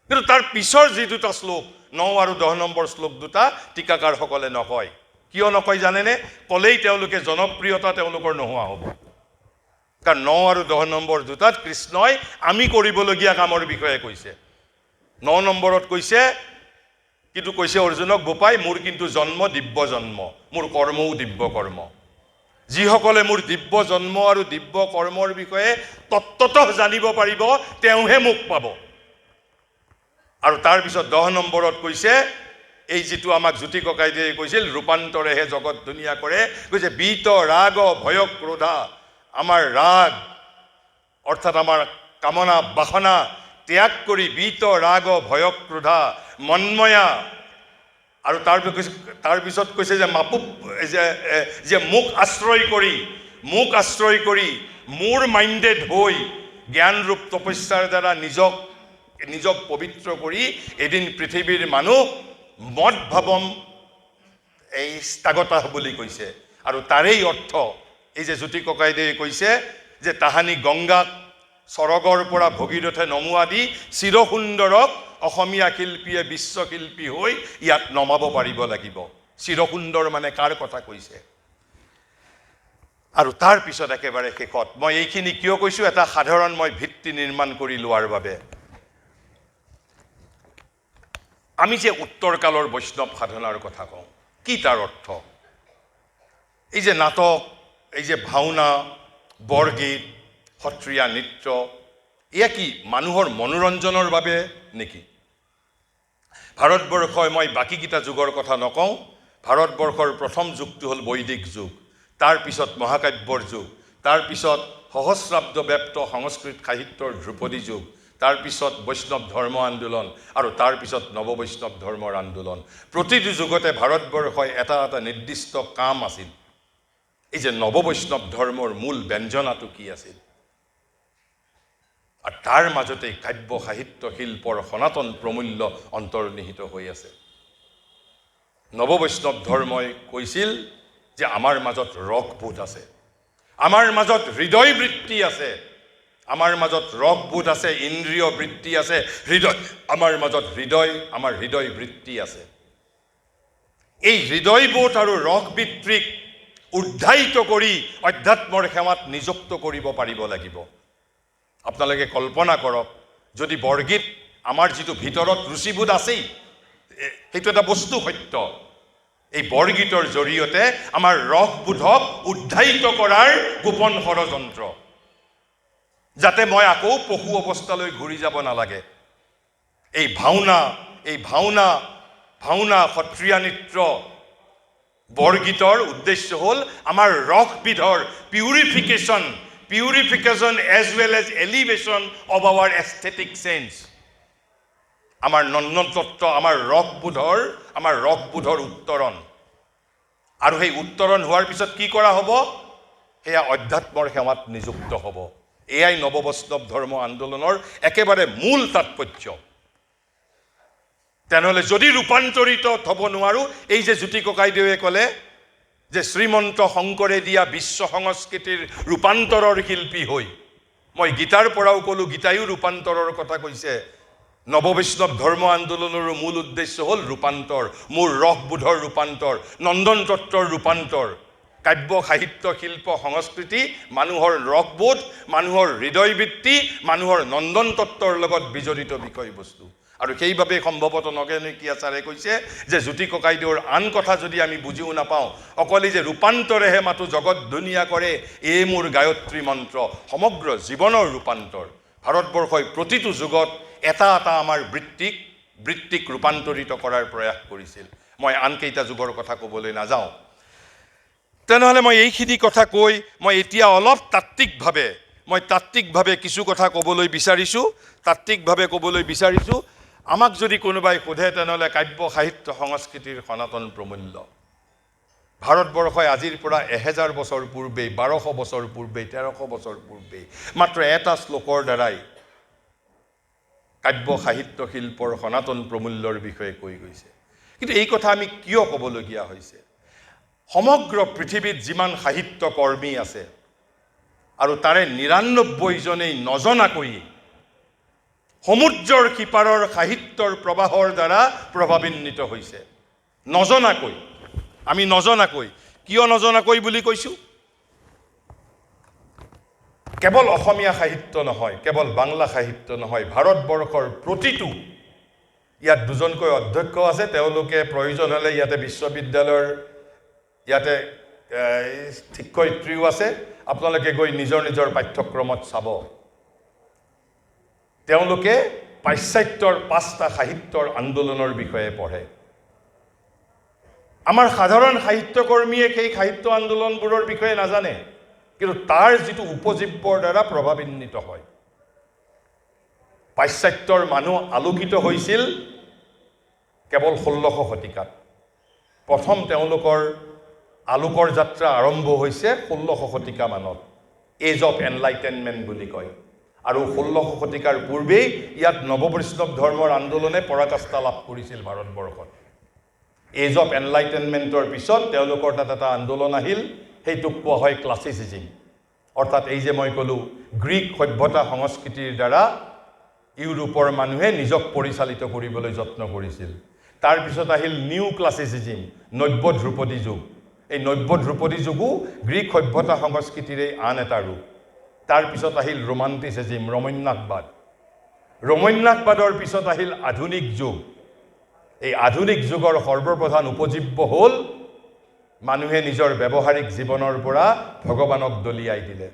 কিন্তু তাৰ পিছৰ যি দুটা শ্লোক, 9 আৰু 10 নম্বৰ শ্লোক দুটা টীকাকাৰসকলে নকয়। কিয় নকয় জানেনে? ক'লেই তেওঁলোকে জনপ্ৰিয়তা তেওঁলোকৰ নোহোৱা হ'ব। কাৰণ 9 আৰু 10 নম্বৰ দুটাত কৃষ্ণই আমি কৰিবলগীয়া কামৰ বিষয়ে কৈছে। 9 নম্বৰত কৈছে, কিন্তু কৈছে অৰ্জুনক, বোপাই মোৰ কিন্তু জন্ম দিব্য জন্ম, মোৰ কৰ্মও দিব্য কৰ্ম। যিসকলে মোৰ দিব্য জন্ম আৰু দিব্য কৰ্মৰ বিষয়ে তত্ত্বতঃ জানিব পাৰিব তেওঁহে মোক পাব। আৰু তাৰপিছত 10 নম্বৰত কৈছে, এই যিটো আমাক জ্যোতি ককাইদেৱে কৈছিল, ৰূপান্তৰেহে জগত ধুনীয়া কৰে, কৈছে বীত ৰাগ ভয় ক্ৰোধা, আমাৰ ৰাগ অৰ্থাৎ আমাৰ কামনা বাসনা ত্যাগ কৰি বীত ৰাগ ভয় ক্ৰোধা মন্ময়া, আৰু তাৰপিছত কৈছে যে যে মোক আশ্ৰয় কৰি মোৰ মাইণ্ডেড হৈ জ্ঞানৰূপ তপস্যাৰ দ্বাৰা নিজক পবিত্ৰ কৰি এদিন পৃথিৱীৰ মানুহ মদ ভাবম এই স্থাগতা বুলি কৈছে। আৰু তাৰেই অৰ্থ এই যে জ্যোতি ককাইদেৱে কৈছে যে তাহানি গংগাক স্বৰ্গৰ পৰা ভগীৰথে নমোৱা দি চিৰসুন্দৰক অসমীয়া শিল্পীয়ে বিশ্বশিল্পী হৈ ইয়াত নমাব পাৰিব লাগিব। চিৰসুন্দৰ মানে কাৰ কথা কৈছে? আৰু তাৰ পিছত একেবাৰে শেষত মই এইখিনি কিয় কৈছোঁ, এটা সাধাৰণ মই ভিত্তি নিৰ্মাণ কৰি লোৱাৰ বাবে। আমি যে উত্তৰ কালৰ বৈষ্ণৱ সাধনাৰ কথা কওঁ, কি তাৰ অৰ্থ? এই যে নাটক, এই যে ভাওনা, বৰগীত, সত্ৰীয়া নৃত্য, এয়া কি মানুহৰ মনোৰঞ্জনৰ বাবে নেকি? ভাৰতবৰ্ষই, মই বাকীকেইটা যুগৰ কথা নকওঁ, ভাৰতবৰ্ষৰ প্ৰথম যুগটো হ'ল বৈদিক যুগ, তাৰপিছত মহাকাব্যৰ যুগ, তাৰপিছত সহস্ৰাব্দ ব্যাপ্ত সংস্কৃত সাহিত্যৰ ধ্ৰুপদী যুগ, তাৰপিছত বৈষ্ণৱ ধৰ্ম আন্দোলন, আৰু তাৰপিছত নৱবৈষ্ণৱ ধৰ্মৰ আন্দোলন। প্ৰতিটো যুগতে ভাৰতবৰ্ষই এটা নিৰ্দিষ্ট কাম আছিল। এই যে নৱবৈষ্ণৱ ধৰ্মৰ মূল ব্যঞ্জনাটো কি আছিল? আৰু তাৰ মাজতেই কাব্য সাহিত্য শিল্পৰ সনাতন প্ৰমূল্য অন্তৰ্নিহিত হৈ আছে। নৱবৈষ্ণৱ ধৰ্মই কৈছিল যে আমাৰ মাজত ৰসবোধ আছে, আমাৰ মাজত হৃদয় বৃত্তি আছে, আমাৰ মাজত ৰসবোধ আছে, ইন্দ্ৰিয় বৃত্তি আছে, আমাৰ মাজত আমাৰ হৃদয় বৃত্তি আছে। এই হৃদয়বোধ আৰু ৰসবৃত্তিক উদ্ধাৰিত কৰি অধ্যাত্মৰ সেৱাত নিযুক্ত কৰিব পাৰিব লাগিব। আপোনালোকে কল্পনা কৰক, যদি বৰগীত, আমাৰ যিটো ভিতৰত ৰুচিবোধ আছেই, সেইটো এটা বস্তু সত্য, এই বৰগীতৰ জৰিয়তে আমাৰ ৰসবোধক উদ্ধাৰিত কৰাৰ গোপন ষড়যন্ত্ৰ, যাতে মই আকৌ পশু অৱস্থালৈ ঘূৰি যাব নালাগে। এই ভাওনা সত্ৰীয়া নৃত্য, বৰগীতৰ উদ্দেশ্য হ'ল আমাৰ ৰসবিধৰ purification as well as elevation of our aesthetic change. আমাৰ নন্দনতত্ত্ব, আমাৰ ৰসবোধৰ উত্তৰণ। আৰু সেই উত্তৰণ হোৱাৰ পিছত কি কৰা হ'ব? সেয়া অধ্যাত্মৰ সেৱাত নিযুক্ত হ'ব। এয়াই নৱবৈষ্ণৱ ধৰ্ম আন্দোলনৰ একেবাৰে মূল তাৎপৰ্য। তেনেহ'লে যদি ৰূপান্তৰিত হ'ব নোৱাৰোঁ, এই যে জ্যোতি ককাইদেৱে ক'লে যে শ্ৰীমন্ত শংকৰে দিয়া বিশ্ব সংস্কৃতিৰ ৰূপান্তৰৰ শিল্পী হৈ, মই গীতাৰ পৰাও ক'লোঁ, গীতায়ো ৰূপান্তৰৰ কথা কৈছে। নৱবৈষ্ণৱ ধৰ্ম আন্দোলনৰো মূল উদ্দেশ্য হ'ল ৰূপান্তৰ, মোৰ ৰসবোধৰ ৰূপান্তৰ, নন্দন তত্ত্বৰ ৰূপান্তৰ। কাব্য সাহিত্য শিল্প সংস্কৃতি মানুহৰ ৰসবোধ, মানুহৰ হৃদয়বৃত্তি, মানুহৰ নন্দন তত্ত্বৰ লগত বিজড়িত বিষয়বস্তু। আৰু সেইবাবে সম্ভৱতঃ নগেনকীয়া ছাৰে কৈছে যে জ্যোতি ককাইদেউৰ আন কথা যদি আমি বুজিও নাপাওঁ, অকলে যে ৰূপান্তৰেহে মাথো জগত ধুনীয়া কৰে, এই মোৰ গায়ত্ৰী মন্ত্ৰ, সমগ্ৰ জীৱনৰ ৰূপান্তৰ। ভাৰতবৰ্ষই প্ৰতিটো যুগত এটা আমাৰ বৃত্তিক ৰূপান্তৰিত কৰাৰ প্ৰয়াস কৰিছিল। মই আনকেইটা যুগৰ কথা ক'বলৈ নাযাওঁ। তেনেহ'লে মই এইখিনি কথা কৈ মই এতিয়া অলপ তাত্ত্বিকভাৱে কিছু কথা ক'বলৈ বিচাৰিছোঁ। আমাক যদি কোনোবাই সোধে, তেনেহ'লে কাব্য সাহিত্য সংস্কৃতিৰ সনাতন প্ৰমূল্য ভাৰতবৰ্ষই আজিৰ পৰা 1000 বছৰ পূৰ্বেই, 1200 বছৰ পূৰ্বেই, 1300 বছৰ পূৰ্বেই মাত্ৰ এটা শ্লোকৰ দ্বাৰাই কাব্য সাহিত্য শিল্পৰ সনাতন প্ৰমূল্যৰ বিষয়ে কৈ গৈছে। কিন্তু এই কথা আমি কিয় ক'বলগীয়া হৈছে? সমগ্ৰ পৃথিৱীত যিমান সাহিত্য কৰ্মী আছে, আৰু তাৰে 99জনেই নজনাকৈ সমুদ্ৰৰ সিপাৰৰ সাহিত্যৰ প্ৰবাহৰ দ্বাৰা প্ৰভাৱান্বিত হৈছে, নজনাকৈ। আমি নজনাকৈ কিয় নজনাকৈ বুলি কৈছোঁ কেৱল অসমীয়া সাহিত্য নহয় কেৱল বাংলা সাহিত্য নহয় ভাৰতবৰ্ষৰ প্ৰতিটো ইয়াত দুজনকৈ অধ্যক্ষ আছে তেওঁলোকে প্ৰয়োজন হ'লে ইয়াতে বিশ্ববিদ্যালয়ৰ ইয়াতে শিক্ষয়িত্ৰীও আছে আপোনালোকে গৈ নিজৰ নিজৰ পাঠ্যক্ৰমত চাব তেওঁলোকে পাশ্চাত্যৰ 5টা সাহিত্যৰ আন্দোলনৰ বিষয়ে পঢ়ে আমাৰ সাধাৰণ সাহিত্যকৰ্মীয়ে সেই সাহিত্য আন্দোলনবোৰৰ বিষয়ে নাজানে কিন্তু তাৰ যিটো উপজীব্যৰ দ্বাৰা প্ৰভাৱান্বিত হয় পাশ্চাত্যৰ মানুহ আলোকিত হৈছিল কেৱল 16শ শতিকাত প্ৰথম তেওঁলোকৰ আলোকৰ যাত্ৰা আৰম্ভ হৈছে 16শ শতিকা মানত এজ অফ এনলাইটেনমেণ্ট বুলি কয় আৰু 16শ শতিকাৰ পূৰ্বেই ইয়াত নৱবৈষ্ণৱ ধৰ্মৰ আন্দোলনে পৰাকাষ্ঠা লাভ কৰিছিল ভাৰতবৰ্ষত এজ অফ এনলাইটেনমেণ্টৰ পিছত তেওঁলোকৰ তাত এটা আন্দোলন আহিল সেইটোক কোৱা হয় ক্লাছিচিজম অৰ্থাৎ এই যে মই ক'লোঁ গ্ৰীক সভ্যতা সংস্কৃতিৰ দ্বাৰা ইউৰোপৰ মানুহে নিজক পৰিচালিত কৰিবলৈ যত্ন কৰিছিল তাৰ পিছত আহিল নিউ ক্লাছিচিজম নব্য ধ্ৰুপদী যুগ এই নব্য ধ্ৰুপদী যুগো গ্ৰীক সভ্যতা সংস্কৃতিৰে আন এটা ৰূপ তাৰ পিছত আহিল ৰোমান্টিচিজম ৰমন্যাসবাদৰ পিছত আহিল আধুনিক যুগ এই আধুনিক যুগৰ সৰ্বপ্ৰধান উপজীব্য হ'ল মানুহে নিজৰ ব্যৱহাৰিক জীৱনৰ পৰা ভগৱানক দলিয়াই দিলে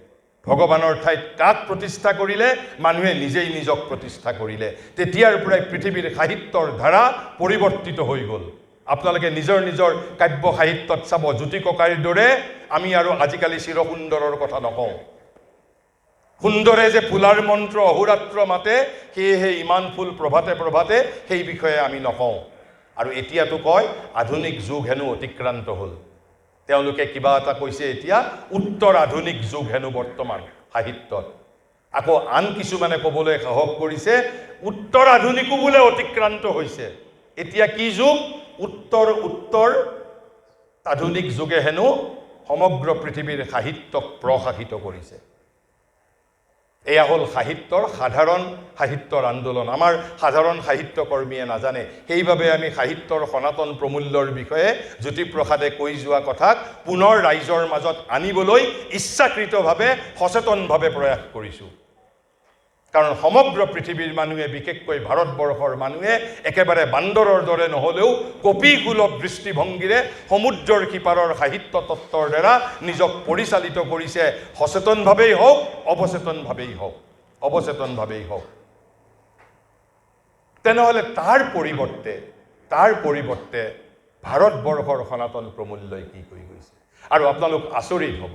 ভগৱানৰ ঠাইত কাক প্ৰতিষ্ঠা কৰিলে মানুহে নিজেই নিজক প্ৰতিষ্ঠা কৰিলে তেতিয়াৰ পৰাই পৃথিৱীৰ সাহিত্যৰ ধাৰা পৰিৱৰ্তিত হৈ গ'ল আপোনালোকে নিজৰ নিজৰ কাব্য সাহিত্যত চাব জ্যোতি ককাইৰ দৰে আমি আৰু আজিকালি চিৰসুন্দৰৰ কথা নকওঁ সুন্দৰে যে ফুলাৰ মন্ত্ৰ অহোৰাত্ৰ মাতে সেয়েহে ইমান ফুল প্ৰভাতে প্ৰভাতে সেই বিষয়ে আমি নকওঁ আৰু এতিয়াতো কয় আধুনিক যুগ হেনো অতিক্ৰান্ত হ'ল তেওঁলোকে কিবা এটা কৈছে এতিয়া উত্তৰ আধুনিক যুগ হেনো বৰ্তমান সাহিত্যত আকৌ আন কিছুমানে ক'বলৈ সাহস কৰিছে উত্তৰ আধুনিকো বোলে অতিক্ৰান্ত হৈছে এতিয়া কি যুগ উত্তৰ আধুনিক যুগে হেনো সমগ্ৰ পৃথিৱীৰ সাহিত্যক প্ৰশাসিত কৰিছে এয়া হ'ল সাধাৰণ সাহিত্যৰ আন্দোলন আমাৰ সাধাৰণ সাহিত্যকৰ্মীয়ে নাজানে সেইবাবে আমি সাহিত্যৰ সনাতন প্ৰমূল্যৰ বিষয়ে জ্যোতিপ্ৰসাদে কৈ যোৱা কথাক পুনৰ ৰাইজৰ মাজত আনিবলৈ ইচ্ছাকৃতভাৱে সচেতনভাৱে প্ৰয়াস কৰিছোঁ কাৰণ সমগ্ৰ পৃথিৱীৰ মানুহে বিশেষকৈ ভাৰতবৰ্ষৰ মানুহে একেবাৰে বান্দৰৰ দৰে নহ'লেও কপিসুলভ দৃষ্টিভংগীৰে সমুদ্ৰৰ সিপাৰৰ সাহিত্য তত্ত্বৰ দ্বাৰা নিজক পৰিচালিত কৰিছে সচেতনভাৱেই হওক অৱচেতনভাৱেই হওক তেনেহ'লে তাৰ পৰিৱৰ্তে ভাৰতবৰ্ষৰ সনাতন প্ৰমূল্যই কি কৰি গৈছে আৰু আপোনালোক আচৰিত হ'ব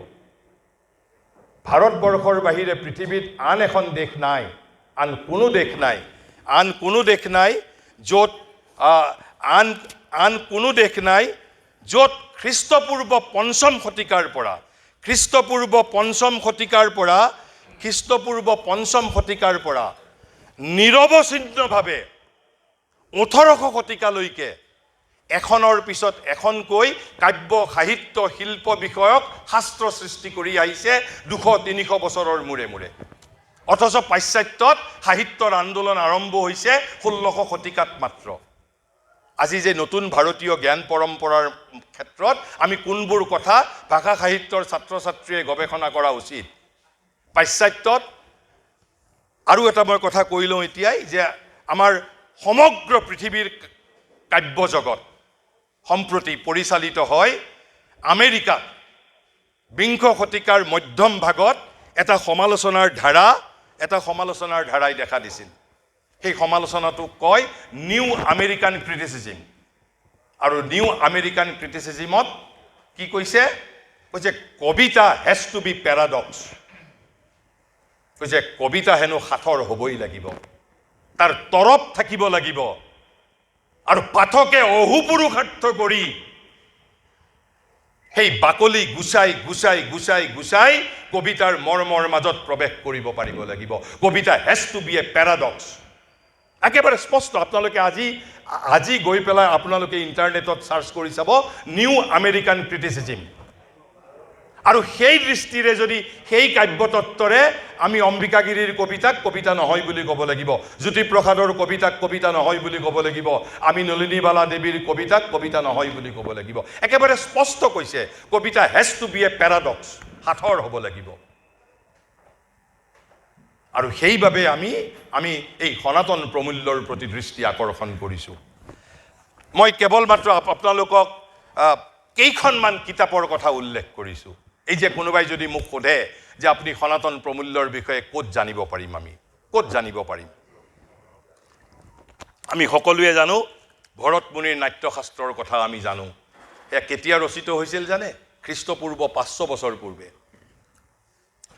ভাৰতবৰ্ষৰ বাহিৰে পৃথিৱীত আন এখন দেশ নাই আন কোনো দেশ নাই য'ত য'ত খ্ৰীষ্টপূৰ্ব পঞ্চম শতিকাৰ পৰা নিৰৱচ্ছিন্নভাৱে 18শ শতিকালৈকে এখনৰ পিছত এখনকৈ কাব্য সাহিত্য শিল্প বিষয়ক শাস্ত্ৰ সৃষ্টি কৰি আহিছে 200-300 বছৰৰ মূৰে মূৰে অথচ পাশ্চাত্যত সাহিত্যৰ আন্দোলন আৰম্ভ হৈছে 16শ শতিকাত মাত্ৰ আজি যে নতুন ভাৰতীয় জ্ঞান পৰম্পৰাৰ ক্ষেত্ৰত আমি কোনবোৰ কথা ভাষা সাহিত্যৰ ছাত্ৰ ছাত্ৰীয়ে গৱেষণা কৰা উচিত পাশ্চাত্যত আৰু এটা মই কথা কৈ লওঁ এতিয়াই যে আমাৰ সমগ্ৰ পৃথিৱীৰ কাব্য জগত সম্প্ৰতি পৰিচালিত হয় আমেৰিকাত বিংশ শতিকাৰ মধ্যম ভাগত এটা সমালোচনাৰ ধাৰাই দেখা দিছিল সেই সমালোচনাটোক কয় নিউ আমেৰিকান ক্ৰিটিচিজম আৰু নিউ আমেৰিকান ক্ৰিটিচিজমত কি কৈছে কবিতা হেজ টু বি পেৰাডক্স কৈছে কবিতা হেনো সাঁথৰ হ'বই লাগিব তাৰ তৰপ থাকিব লাগিব আৰু পাঠকে অহুপুৰুষাৰ্থ কৰি সেই বাকলি গুচাই কবিতাৰ মৰ্মৰ মাজত প্ৰৱেশ কৰিব পাৰিব লাগিব কবিতা has to be a paradox একেবাৰে স্পষ্ট আপোনালোকে আজি গৈ পেলাই আপোনালোকে ইণ্টাৰনেটত চাৰ্চ কৰি চাব নিউ আমেৰিকান ক্ৰিটিচিজম আৰু সেই দৃষ্টিৰে যদি সেই কাব্যতত্ত্বৰে আমি অম্বিকাগিৰিৰ কবিতাক কবিতা নহয় বুলি ক'ব লাগিব, জ্যোতিপ্ৰসাদৰ কবিতাক কবিতা নহয় বুলি ক'ব লাগিব, আমি নলিনীবালা দেৱীৰ কবিতাক কবিতা নহয় বুলি ক'ব লাগিব। একেবাৰে স্পষ্ট কৈছে, কবিতা has to be a paradox, সাঁথৰ হ'ব লাগিব। আৰু সেইবাবে আমি এই সনাতন প্ৰমূল্যৰ প্ৰতি দৃষ্টি আকৰ্ষণ কৰিছোঁ। মই কেৱল মাত্ৰ আপোনালোকক কেইখনমান কিতাপৰ কথা উল্লেখ কৰিছোঁ। এই যে কোনোবাই যদি মোক সোধে যে আপুনি সনাতন প্ৰমূল্যৰ বিষয়ে ক'ত জানিব পাৰিম, আমি ক'ত জানিব পাৰিম? আমি সকলোৱে জানো ভৰতমুনিৰ নাট্যশাস্ত্ৰৰ কথা আমি জানো। সেয়া কেতিয়া ৰচিত হৈছিল জানে? খ্ৰীষ্টপূৰ্ব 500 বছৰ পূৰ্বে।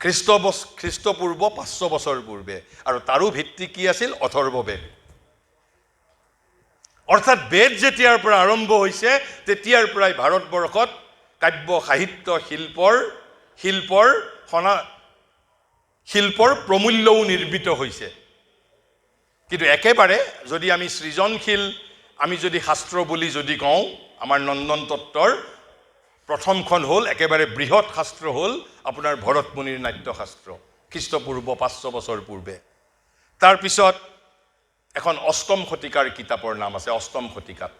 খ্ৰীষ্টপূৰ্ব 500 বছৰ পূৰ্বে। আৰু তাৰো ভিত্তি কি আছিল? অথৰ্ববেদ। অৰ্থাৎ বেদ যেতিয়াৰ পৰা আৰম্ভ হৈছে তেতিয়াৰ পৰাই ভাৰতবৰ্ষত কাব্য সাহিত্য শিল্পৰ প্ৰমূল্যও নিৰ্মিত হৈছে। কিন্তু একেবাৰে যদি আমি সৃজনশীল আমি যদি শাস্ত্ৰ বুলি যদি কওঁ, আমাৰ নন্দন তত্ত্বৰ প্ৰথমখন হ'ল একেবাৰে বৃহৎ শাস্ত্ৰ হ'ল আপোনাৰ ভৰতমুনিৰ নাট্যশাস্ত্ৰ, খ্ৰীষ্টপূৰ্ব 500 বছৰ পূৰ্বে। তাৰপিছত এখন অষ্টম শতিকাৰ কিতাপৰ নাম আছে, অষ্টম শতিকাত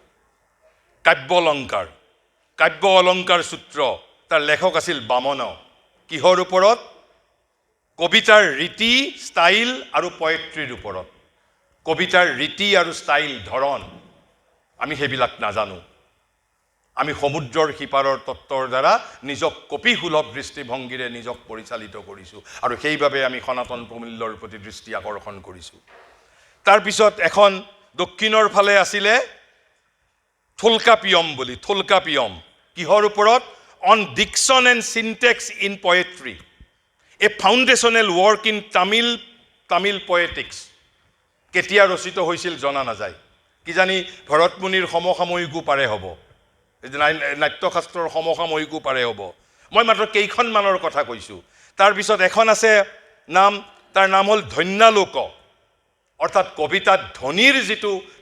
কাব্য অলংকাৰ সূত্ৰ, তাৰ লেখক আছিল বামন। কিহৰ ওপৰত? কবিতাৰ ৰীতি, ষ্টাইল আৰু পয়েট্ৰিৰ ওপৰত। কবিতাৰ ৰীতি আৰু ষ্টাইল, ধৰণ, আমি সেইবিলাক নাজানো। আমি সমুদ্ৰৰ সিপাৰৰ তত্ত্বৰ দ্বাৰা নিজক কপিসুলভ দৃষ্টিভংগীৰে নিজক পৰিচালিত কৰিছোঁ, আৰু সেইবাবে আমি সনাতন প্ৰমূল্যৰ প্ৰতি দৃষ্টি আকৰ্ষণ কৰিছোঁ। তাৰপিছত এখন দক্ষিণৰ ফালে আছিলে থোলকাপিয়ম বুলি, থোলকাপিয়ম। কিহৰ ওপৰত? On diction and syntax in poetry, a foundational work in Tamil poetics. কেতিয়া ৰচিত হৈছিল জনা নাযায়, কিজানি ভৰতমুনিৰ সমসাময়িকো পাৰে হ'ব, নাট্যশাস্ত্ৰৰ সমসাময়িকো পাৰে হ'ব। মই মাত্ৰ কেইখনমানৰ কথা কৈছোঁ। তাৰপিছত এখন আছে তাৰ নাম হ'ল ধন্যালোক, অৰ্থাৎ কবিতাত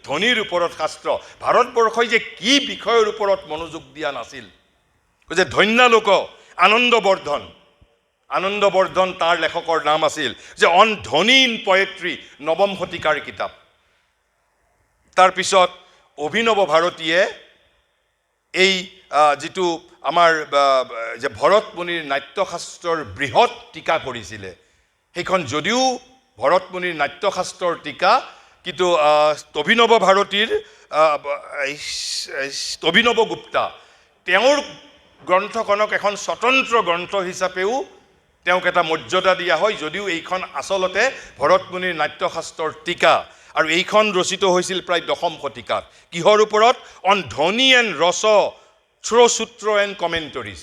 ধ্বনিৰ ওপৰত শাস্ত্ৰ। ভাৰতবৰ্ষই যে কি বিষয়ৰ ওপৰত মনোযোগ দিয়া নাছিল, যে ধন্যালোক, আনন্দবৰ্ধন তাৰ লেখকৰ নাম আছিল, যে অন ধ্বনি ইন পয়েট্ৰি, নৱম শতিকাৰ কিতাপ। তাৰপিছত অভিনৱ ভাৰতীয়ে এই যিটো আমাৰ যে ভৰতমুনিৰ নাট্যশাস্ত্ৰৰ বৃহৎ টীকা কৰিছিলে, সেইখন যদিও ভৰতমুনিৰ নাট্যশাস্ত্ৰৰ টীকা, কিন্তু অভিনৱ ভাৰতীৰ অভিনৱ গুপ্তা তেওঁৰ গ্ৰন্থখনক এখন স্বতন্ত্ৰ গ্ৰন্থ হিচাপেও তেওঁক এটা মৰ্যাদা দিয়া হয়, যদিও এইখন আচলতে ভৰতমুনিৰ নাট্যশাস্ত্ৰৰ টীকা। আৰু এইখন ৰচিত হৈছিল প্ৰায় 10ম শতিকাত। কিহৰ ওপৰত? অন ধ্বনি এণ্ড ৰস থ্ৰ' সূত্ৰ এণ্ড কমেণ্টৰিজ।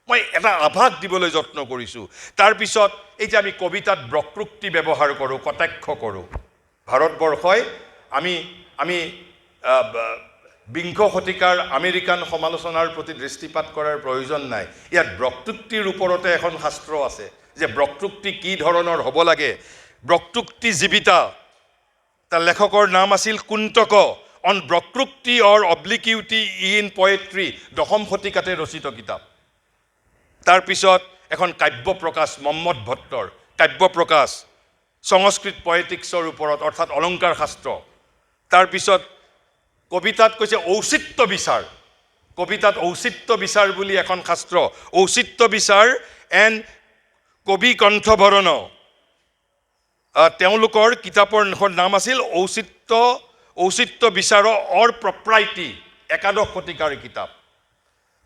মই এটা আভাস দিবলৈ যত্ন কৰিছোঁ। তাৰপিছত এই যে আমি কবিতাত বক্ৰোক্তি ব্যৱহাৰ কৰোঁ, কটাক্ষ কৰোঁ, ভাৰতবৰ্ষই আমি বিংশ শতিকাৰ আমেৰিকান সমালোচনাৰ প্ৰতি দৃষ্টিপাত কৰাৰ প্ৰয়োজন নাই। ইয়াত বক্ৰোক্তিৰ ওপৰতে এখন শাস্ত্ৰ আছে, যে বক্ৰোক্তি কি ধৰণৰ হ'ব লাগে। বক্ৰোক্তি জীৱিতা, তাৰ লেখকৰ নাম আছিল কুন্তক। অন বক্ৰোক্তি অৰ অব্লিকিউটি ইন পয়েট্ৰি, 10ম শতিকাতে ৰচিত কিতাপ। তাৰপিছত এখন কাব্য প্ৰকাশ, মম্মদ ভট্টৰ কাব্য প্ৰকাশ, সংস্কৃত পয়েটিক্সৰ ওপৰত, অৰ্থাৎ অলংকাৰ শাস্ত্ৰ। তাৰপিছত কবিতাত কৈছে ঔচিত্য বিচাৰ, কবিতাত ঔচিত্য বিচাৰ বুলি এখন শাস্ত্ৰ, ঔচিত্য বিচাৰ এণ্ড কবি কণ্ঠভৰণ। তেওঁলোকৰ কিতাপৰ নাম আছিল ঔচিত্য বিচাৰ অৰ প্ৰপ্ৰাইটি, 11দশ শতিকাৰ কিতাপ।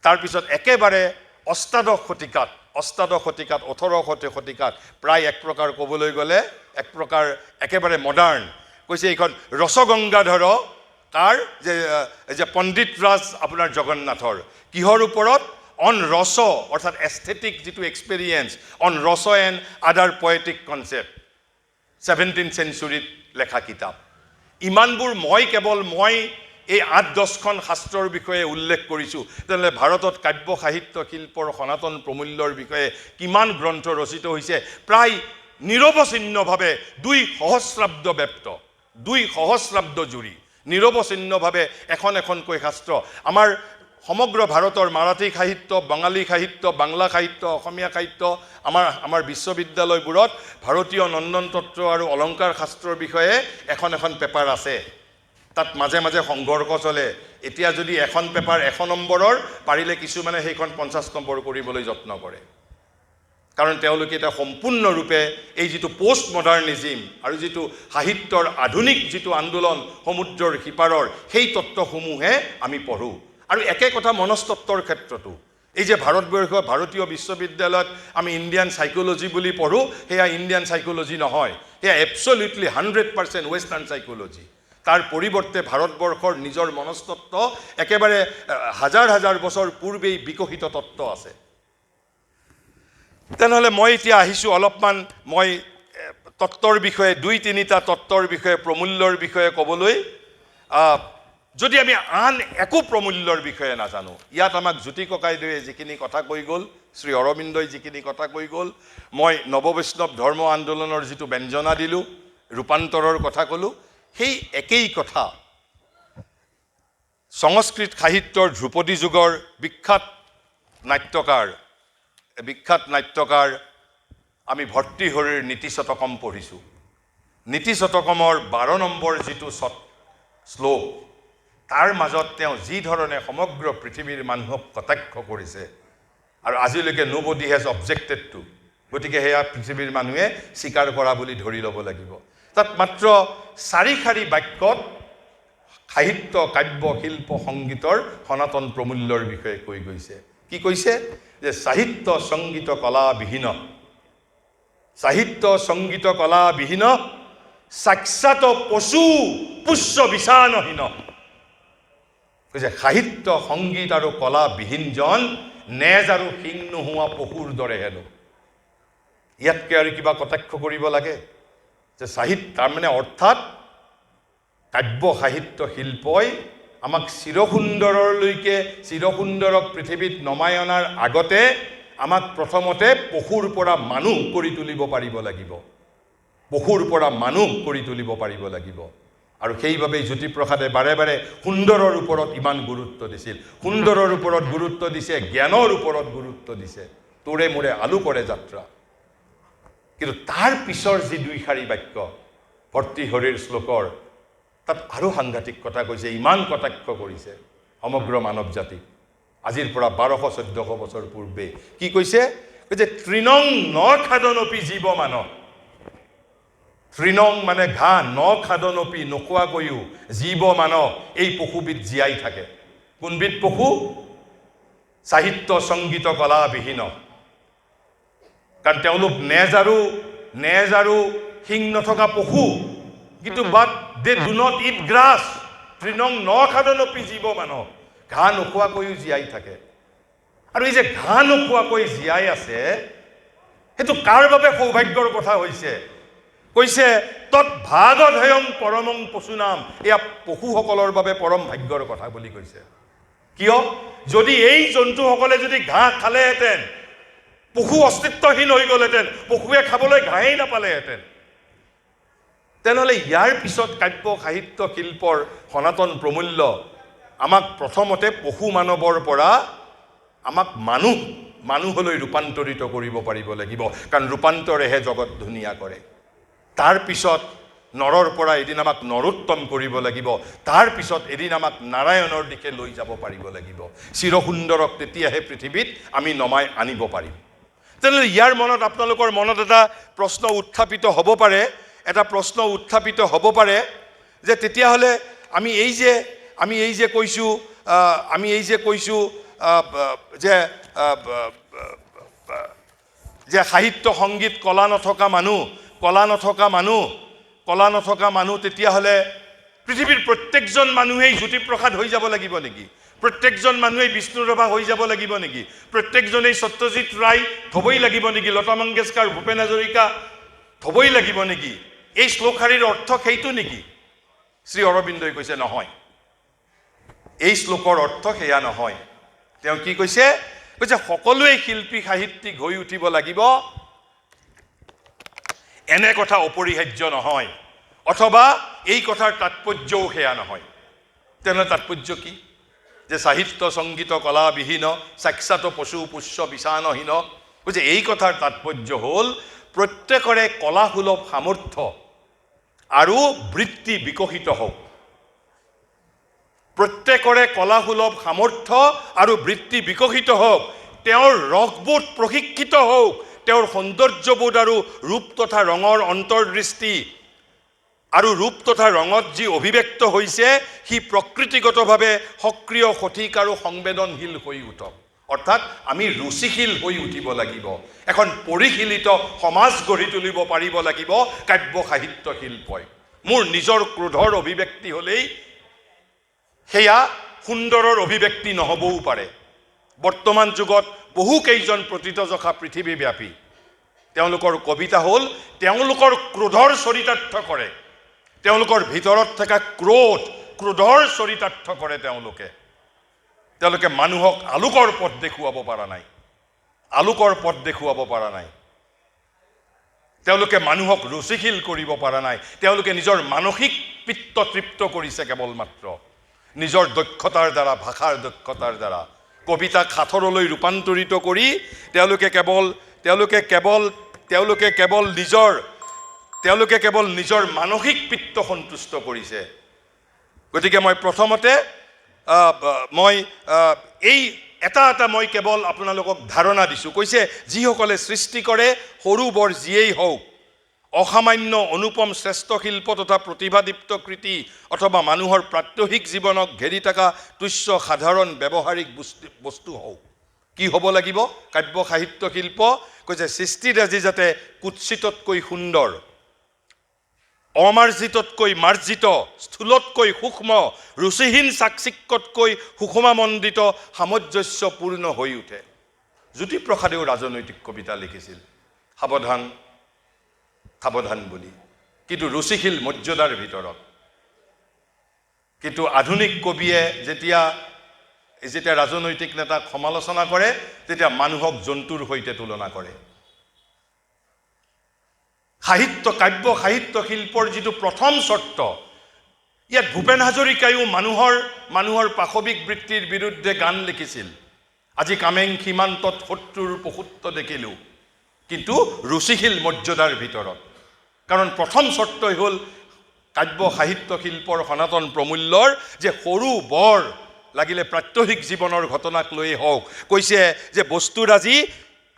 তাৰপিছত একেবাৰে অষ্টাদশ শতিকাত 18শ শতিকাত প্ৰায় এক প্ৰকাৰ ক'বলৈ গ'লে এক প্ৰকাৰ একেবাৰে মডাৰ্ণ, কৈছে এইখন ৰসগংগাধৰ, কাৰ যে পণ্ডিত ৰাজ আপোনাৰ জগন্নাথৰ। কিহৰ ওপৰত? অন ৰস, অৰ্থাৎ এস্থেটিক যিটো এক্সপেৰিয়েঞ্চ, অন ৰস and other poetic concept, 17th centuryত লেখা কিতাপ। ইমানবোৰ কেৱল এই 8-10খন শাস্ত্ৰৰ বিষয়ে উল্লেখ কৰিছোঁ। তেনেহ'লে ভাৰতত কাব্য সাহিত্য শিল্পৰ সনাতন প্ৰমূল্যৰ বিষয়ে কিমান গ্ৰন্থ ৰচিত হৈছে? প্ৰায় নিৰৱচ্ছিন্নভাৱে 2 সহস্ৰাব্দ ব্যাপ্ত, 2 সহস্ৰাব্দ জুৰি নিৰৱচ্ছিন্নভাৱে এখন এখনকৈ শাস্ত্ৰ। আমাৰ সমগ্ৰ ভাৰতৰ মাৰাঠী সাহিত্য, বাঙালী সাহিত্য, বাংলা সাহিত্য, অসমীয়া সাহিত্য, আমাৰ বিশ্ববিদ্যালয়বোৰত ভাৰতীয় নন্দন তত্ত্ব আৰু অলংকাৰ শাস্ত্ৰৰ বিষয়ে এখন পেপাৰ আছে। তাত মাজে মাজে সংঘৰ্ষ চলে। এতিয়া যদি এখন পেপাৰ 100 নম্বৰৰ, পাৰিলে কিছুমানে সেইখন 50 নম্বৰ কৰিবলৈ যত্ন কৰে। কাৰণ তেওঁলোকে এটা সম্পূৰ্ণৰূপে এই যিটো পোষ্ট মডাৰ্নিজিম আৰু যিটো সাহিত্যৰ আধুনিক যিটো আন্দোলন সমুদ্ৰৰ সিপাৰৰ, সেই তত্ত্বসমূহে আমি পঢ়োঁ। আৰু একে কথা মনস্তত্ত্বৰ ক্ষেত্ৰতো। এই যে ভাৰতীয় বিশ্ববিদ্যালয়ত আমি ইণ্ডিয়ান চাইক'লজি বুলি পঢ়োঁ, সেয়া ইণ্ডিয়ান চাইক'লজি নহয়, সেয়া এবছলিউটলি 100% ৱেষ্টাৰ্ণ চাইক'লজি। তাৰ পৰিৱৰ্তে ভাৰতবৰ্ষৰ নিজৰ মনস্তত্ত্ব একেবাৰে হাজাৰ হাজাৰ বছৰ পূৰ্বেই বিকশিত তত্ত্ব আছে। তেনেহ'লে মই এতিয়া আহিছোঁ অলপমান মই তত্ত্বৰ বিষয়ে, 2-3টা তত্ত্বৰ বিষয়ে, প্ৰমূল্যৰ বিষয়ে ক'বলৈ। যদি আমি আন একো প্ৰমূল্যৰ বিষয়ে নাজানো, ইয়াত আমাক জ্যোতি ককাইদেৱে যিখিনি কথা কৈ গ'ল, শ্ৰী অৰবিন্দই যিখিনি কথা কৈ গ'ল, মই নৱবৈষ্ণৱ ধৰ্ম আন্দোলনৰ যিটো ব্যঞ্জনা দিলোঁ, ৰূপান্তৰৰ কথা ক'লোঁ, সেই একেই কথা সংস্কৃত সাহিত্যৰ ধ্ৰুপদী যুগৰ বিখ্যাত নাট্যকাৰ আমি ভৰ্তৃহৰিৰ নীতি শতকম পঢ়িছোঁ। নীতি শতকমৰ 12 নম্বৰ যিটো শ্লোক, তাৰ মাজত তেওঁ যি ধৰণে সমগ্ৰ পৃথিৱীৰ মানুহক কটাক্ষ কৰিছে, আৰু আজিলৈকে নোবডি হেজ অবজেক্টেড টু, গতিকে সেয়া পৃথিৱীৰ মানুহে স্বীকাৰ কৰা বুলি ধৰি ল'ব লাগিব। তাত মাত্ৰ 4 শাৰী বাক্যত সাহিত্য, কাব্য, শিল্প, সংগীতৰ সনাতন প্ৰমূল্যৰ বিষয়ে কৈ গৈছে। কি কৈছে? যে সাহিত্য সংগীত কলাবিহীন, সাহিত্য সংগীত কলাবিহীন সাক্ষাৎ পশু পুষ্য বিছানহীন। কৈছে সাহিত্য, সংগীত আৰু কলাবিহীনজন নেজ আৰু শিং নোহোৱা পশুৰ দৰে হেনো। ইয়াতকৈ আৰু কিবা কটাক্ষ কৰিব লাগে? যে সাহিত্য তাৰমানে অৰ্থাৎ কাব্য, সাহিত্য, শিল্পই আমাক চিৰসুন্দৰক পৃথিৱীত নমাই অনাৰ আগতে আমাক প্ৰথমতে পশুৰ পৰা মানুহ কৰি তুলিব পাৰিব লাগিব। আৰু সেইবাবেই জ্যোতিপ্ৰসাদে বাৰে বাৰে সুন্দৰৰ ওপৰত ইমান গুৰুত্ব দিছিল। সুন্দৰৰ ওপৰত গুৰুত্ব দিছে, জ্ঞানৰ ওপৰত গুৰুত্ব দিছে। তোৰে মোৰে আলু কৰে যাত্ৰা। কিন্তু তাৰ পিছৰ যি 2 শাৰী বাক্য ভৰ্তৃহৰিৰ শ্লোকৰ, তাত আৰু সাংঘাতিক কথা কৈছে। ইমান কটাক্ষ কৰিছে সমগ্ৰ মানৱ জাতিক আজিৰ পৰা 1200-1400 বছৰ পূৰ্বে। কি কৈছে? কৈছে তৃণং ন খাদনপি জীৱ মানৱ। তৃণং মানে ঘাঁহ, ন খাদনপি নোখোৱাকৈও জীৱ মানৱ, এই পশুবিধ জীয়াই থাকে। কোনবিধ পশু? সাহিত্য, সংগীত, কলাবিহীন। কাৰণ তেওঁলোক নেজ আৰু শিং নথকা পশু, কিন্তু but they do not eat grass. তৃণং ন খাদনপি জীৱ মানৱ, ঘাঁহ নোখোৱাকৈও জীয়াই থাকে। আৰু এই যে ঘাঁহ নোখোৱাকৈ জীয়াই আছে, সেইটো কাৰ বাবে সৌভাগ্যৰ কথা হৈছে? কৈছে তৎ ভাগধেয়ং পৰমং পশুনাম, এয়া পশুসকলৰ বাবে পৰম ভাগ্যৰ কথা বুলি কৈছে। কিয়? যদি এই জন্তুসকলে যদি ঘাঁহ খালেহেঁতেন, পশু অস্তিত্বহীন হৈ গ'লহেঁতেন, পশুৱে খাবলৈ ঘাঁহেই নাপালেহেঁতেন। তেনেহ'লে ইয়াৰ পিছত কাব্য, সাহিত্য, শিল্পৰ সনাতন প্ৰমূল্য আমাক প্ৰথমতে পশু মানৱৰ পৰা আমাক মানুহলৈ ৰূপান্তৰিত কৰিব পাৰিব লাগিব। কাৰণ ৰূপান্তৰেহে জগত ধুনীয়া কৰে। তাৰ পিছত নৰৰ পৰা এদিন আমাক নৰোত্তম কৰিব লাগিব। তাৰ পিছত এদিন আমাক নাৰায়ণৰ দিশে লৈ যাব পাৰিব লাগিব। চিৰসুন্দৰক তেতিয়াহে পৃথিৱীত আমি নমাই আনিব পাৰিম। তেনেহ'লে ইয়াৰ মনত, আপোনালোকৰ মনত এটা প্ৰশ্ন উত্থাপিত হ'ব পাৰে যে তেতিয়াহ'লে আমি এই যে কৈছোঁ যে সাহিত্য, সংগীত, কলা নথকা মানুহ, তেতিয়াহ'লে পৃথিৱীৰ প্ৰত্যেকজন মানুহেই জ্যোতিপ্ৰসাদ হৈ যাব লাগিব নেকি? প্ৰত্যেকজন মানুহেই বিষ্ণুৰাভা হৈ যাব লাগিব নেকি? প্ৰত্যেকজনেই সত্যজিৎ ৰায় হ'বই লাগিব নেকি? লতা মংগেশকাৰ, ভূপেন হাজৰিকা হ'বই লাগিব নেকি? এই শ্লোকশাৰীৰ অৰ্থ সেইটো নেকি? শ্ৰী অৰবিন্দই কৈছে নহয়, এই শ্লোকৰ অৰ্থ সেয়া নহয়। তেওঁ কি কৈছে? সকলোৱে শিল্পী, সাহিত্যিক হৈ উঠিব লাগিব, এনে কথা অপৰিহাৰ্য নহয়, অথবা এই কথাৰ তাৎপৰ্যও সেয়া নহয়। তেনেহ'লে তাৎপৰ্য কি? যে সাহিত্য সংগীত কলাবিহীন সাক্ষাৎ পশু পুষ্য বিছানহীন। বুঝছে এই কথাৰ তাৎপৰ্য হ'ল প্ৰত্যেকৰে কলাসুলভ সামৰ্থ্য আৰু বৃত্তি বিকশিত হওক। প্ৰত্যেকৰে কলাসুলভ সামৰ্থ্য আৰু বৃত্তি বিকশিত হওক, তেওঁৰ ৰসবোধ প্ৰশিক্ষিত হওক, তেওঁৰ সৌন্দৰ্যবোধ আৰু ৰূপ তথা ৰঙৰ অন্তৰ্দৃষ্টি আৰু ৰূপ তথা ৰঙত যি অভিব্যক্ত হৈছে সি প্ৰকৃতিগতভাৱে সক্ৰিয় সঠিক আৰু সংবেদনশীল হৈ উঠক। অৰ্থাৎ আমি ৰুচিশীল হৈ উঠিব লাগিব, এখন পৰিশীলিত সমাজ গঢ়ি তুলিব পাৰিব লাগিব কাব্য সাহিত্য শিল্পই। মোৰ নিজৰ ক্ৰোধৰ অভিব্যক্তি হ'লেই সেয়া সুন্দৰৰ অভিব্যক্তি নহ'বও পাৰে। বৰ্তমান যুগত বহুকেইজন প্ৰতীতযশা পৃথিৱীব্যাপী, তেওঁলোকৰ কবিতা হ'ল তেওঁলোকৰ ক্ৰোধৰ চৰিতাৰ্থ কৰে, তেওঁলোকৰ ভিতৰত থকা ক্ৰোধৰ চৰিতাৰ্থ কৰে। তেওঁলোকে মানুহক আলোকৰ পথ দেখুৱাব পৰা নাই, আলোকৰ পথ দেখুৱাব পৰা নাই। তেওঁলোকে মানুহক ৰুচিশীল কৰিব পৰা নাই। তেওঁলোকে নিজৰ মানসিক পিত্ত তৃপ্ত কৰিছে কেৱল মাত্ৰ নিজৰ দক্ষতাৰ দ্বাৰা, ভাষাৰ দক্ষতাৰ দ্বাৰা। কবিতাক সাঁথৰলৈ ৰূপান্তৰিত কৰি তেওঁলোকে কেৱল নিজৰ মানসিক পিত্ত সন্তুষ্ট কৰিছে। গতিকে মই প্ৰথমতে এই এটা মই কেৱল আপোনালোকক ধাৰণা দিছোঁ। কৈছে যিসকলে সৃষ্টি কৰে সৰু বৰ যিয়েই হওক, অসামান্য অনুপম শ্ৰেষ্ঠ শিল্প তথা প্ৰতিভাদীপ্ত কৃতি অথবা মানুহৰ প্ৰাত্যহিক জীৱনক ঘেৰি থকা তুচ্ছ সাধাৰণ ব্যৱহাৰিক বস্তু হওক। কি হ'ব লাগিব কাব্য সাহিত্য শিল্প? কৈছে সৃষ্টিৰাজি যাতে কুৎসিততকৈ সুন্দৰ, অমাৰ্জিততকৈ মাৰ্জিত, স্থূলতকৈ সূক্ষ্ম, ৰুচিহীন চাকচিক্যতকৈ সুষমামণ্ডিত সামঞ্জস্যপূৰ্ণ হৈ উঠে। জ্যোতিপ্ৰসাদেও ৰাজনৈতিক কবিতা লিখিছিল, সাৱধান সাৱধান বুলি, কিন্তু ৰুচিশীল মৰ্যাদাৰ ভিতৰত। কিন্তু আধুনিক কবিয়ে যেতিয়া ৰাজনৈতিক নেতাক সমালোচনা কৰে তেতিয়া মানুহক জন্তুৰ সৈতে তুলনা কৰে। কাব্য সাহিত্য শিল্পৰ যিটো প্ৰথম চৰ্ত, ইয়াত ভূপেন হাজৰিকায়ো মানুহৰ পাশৱিক বৃত্তিৰ বিৰুদ্ধে গান লিখিছিল। আজি কামেং সীমান্তত শত্ৰুৰ পশুত্ব দেখিলোঁ, কিন্তু ৰুচিশীল মৰ্যাদাৰ ভিতৰত। কাৰণ প্ৰথম চৰ্তই হ'ল কাব্য সাহিত্য শিল্পৰ সনাতন প্ৰমূল্যৰ যে সৰু বৰ লাগিলে প্ৰাত্যহিক জীৱনৰ ঘটনাক লৈয়ে হওক, কৈছে যে বস্তুৰাজি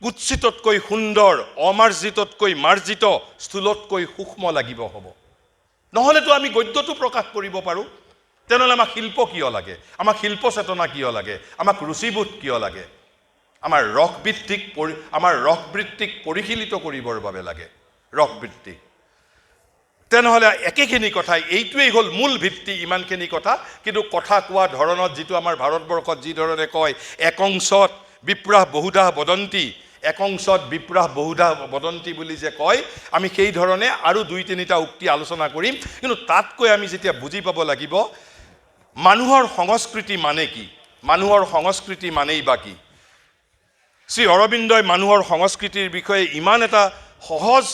কুৎসিততকৈ সুন্দৰ, অমাৰ্জিততকৈ মাৰ্জিত, স্থূলতকৈ সূক্ষ্ম লাগিব হ'ব। নহ'লেতো আমি গদ্যটো প্ৰকাশ কৰিব পাৰোঁ। তেনেহ'লে আমাক শিল্প কিয় লাগে? আমাক শিল্প চেতনা কিয় লাগে? আমাক ৰুচিবোধ কিয় লাগে? আমাৰ ৰসবৃত্তিক পৰিশীলিত কৰিবৰ বাবে লাগে, ৰসবৃত্তিক। তেনেহ'লে একেখিনি কথাই, এইটোৱেই হ'ল মূল ভিত্তি ইমানখিনি কথা। কিন্তু কথা কোৱা ধৰণত যিটো আমাৰ ভাৰতবৰ্ষত যি ধৰণে কয় একংশত বিপ্ৰাহ বহুধা বদন্তি, একংশত বিপ্ৰাহ বহুধা বদন্তি বুলি যে কয়, আমি সেই ধৰণে আৰু ২-৩টা উক্তি আলোচনা কৰিম। কিন্তু তাতকৈ আমি যেতিয়া বুজি পাব লাগিব মানুহৰ সংস্কৃতি মানে কি, মানুহৰ সংস্কৃতি মানেই বা কি। শ্ৰী অৰবিন্দই মানুহৰ সংস্কৃতিৰ বিষয়ে ইমান এটা সহজ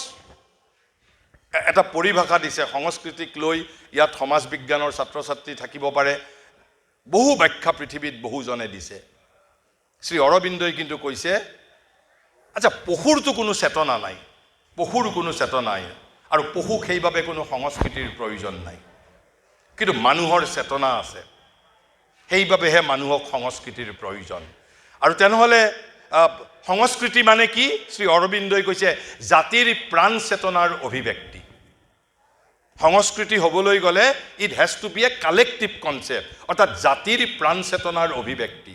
এটা পৰিভাষা দিছে। সংস্কৃতিক লৈ ইয়াত সমাজ বিজ্ঞানৰ ছাত্ৰ ছাত্ৰী থাকিব পাৰে, বহু ব্যাখ্যা পৃথিৱীত বহুজনে দিছে। শ্ৰী অৰবিন্দই কিন্তু কৈছে আচ্ছা পশুৰতো কোনো চেতনা নাই, পশুৰ কোনো চেতনা নাই আৰু পশুক সেইবাবে কোনো সংস্কৃতিৰ প্ৰয়োজন নাই, কিন্তু মানুহৰ চেতনা আছে, সেইবাবেহে মানুহক সংস্কৃতিৰ প্ৰয়োজন। আৰু তেনেহ'লে সংস্কৃতি মানে কি? শ্ৰী অৰবিন্দই কৈছে জাতিৰ প্ৰাণ চেতনাৰ অভিব্যক্তি। সংস্কৃতি হ'বলৈ গ'লে it has to be a collective concept, অৰ্থাৎ জাতিৰ প্ৰাণ চেতনাৰ অভিব্যক্তি।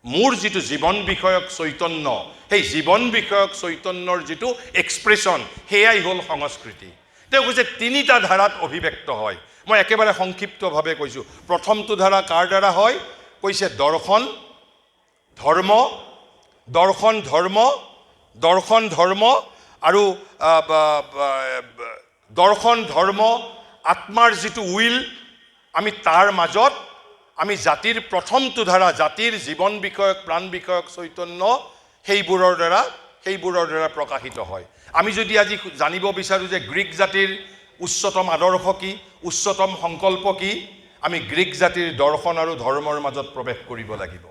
মোৰ যিটো জীৱন বিষয়ক চৈতন্য, সেই জীৱন বিষয়ক চৈতন্যৰ যিটো এক্সপ্ৰেছন, সেয়াই হ'ল সংস্কৃতি। তেওঁ কৈছে 3টা ধাৰাত অভিব্যক্ত হয়। মই একেবাৰে সংক্ষিপ্তভাৱে কৈছোঁ। প্ৰথমটো ধাৰা কাৰ দ্বাৰা হয়? কৈছে দৰ্শন ধৰ্ম আৰু দৰ্শন ধৰ্ম আত্মাৰ যিটো উইল, আমি তাৰ মাজত আমি জাতিৰ প্ৰথমটো ধাৰা, জাতিৰ জীৱন বিষয়ক প্ৰাণ বিষয়ক চৈতন্য, সেইবোৰৰ দ্বাৰা প্ৰকাশিত হয়। আমি যদি আজি জানিব বিচাৰোঁ যে গ্ৰীক জাতিৰ উচ্চতম আদৰ্শ কি, উচ্চতম সংকল্প কি, আমি গ্ৰীক জাতিৰ দৰ্শন আৰু ধৰ্মৰ মাজত প্ৰৱেশ কৰিব লাগিব।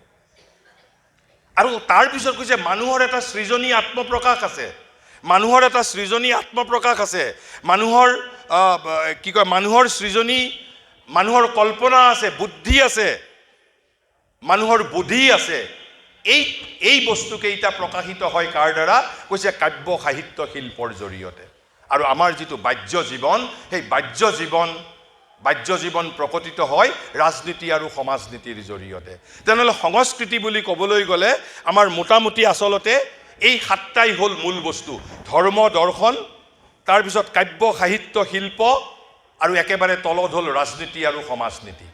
আৰু তাৰ পিছত কৈছে মানুহৰ এটা সৃজনী আত্মপ্ৰকাশ আছে, মানুহৰ এটা সৃজনী আত্মপ্ৰকাশ আছে, মানুহৰ কি কয় মানুহৰ সৃজনী, মানুহৰ কল্পনা আছে, বুদ্ধি আছে, মানুহৰ বুদ্ধি আছে। এই বস্তুকেইটা প্ৰকাশিত হয় কাৰ দ্বাৰা? কৈছে কাব্য সাহিত্য শিল্পৰ জৰিয়তে। আৰু আমাৰ যিটো বাহ্য জীৱন, সেই বাহ্য জীৱন প্ৰকটিত হয় ৰাজনীতি আৰু সমাজনীতিৰ জৰিয়তে। তেনেহ'লে সংস্কৃতি বুলি ক'বলৈ গ'লে আমাৰ মোটামুটি আচলতে এই সাতটাই হ'ল মূল বস্তু: ধৰ্ম দৰ্শন, তাৰপিছত কাব্য সাহিত্য শিল্প, আৰু একেবাৰে তলত হ'ল ৰাজনীতি আৰু সমাজনীতি।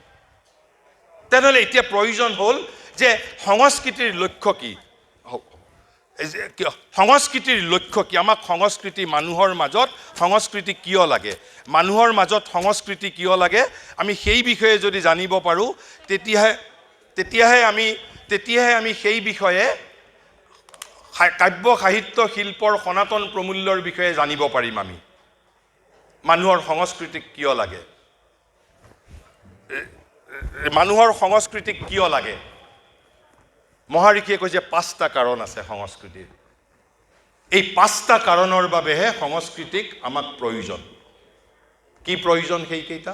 তেনেহ'লে এতিয়া প্ৰয়োজন হ'ল যে সংস্কৃতিৰ লক্ষ্য কি? সংস্কৃতিৰ লক্ষ্য কি? আমাক সংস্কৃতি, মানুহৰ মাজত সংস্কৃতি কিয় লাগে, মানুহৰ মাজত সংস্কৃতি কিয় লাগে, আমি সেই বিষয়ে যদি জানিব পাৰোঁ তেতিয়াহে আমি সেই বিষয়ে কাব্য সাহিত্য শিল্পৰ সনাতন প্ৰমূল্যৰ বিষয়ে জানিব পাৰিম। আমি মানুহৰ সংস্কৃতিক কিয় লাগে, মানুহৰ সংস্কৃতিক কিয় লাগে? মহাৰিষিয়ে কৈছে 5টা কাৰণ আছে সংস্কৃতিৰ। এই 5টা কাৰণৰ বাবেহে সংস্কৃতিক আমাক প্ৰয়োজন। কি প্ৰয়োজন সেইকেইটা?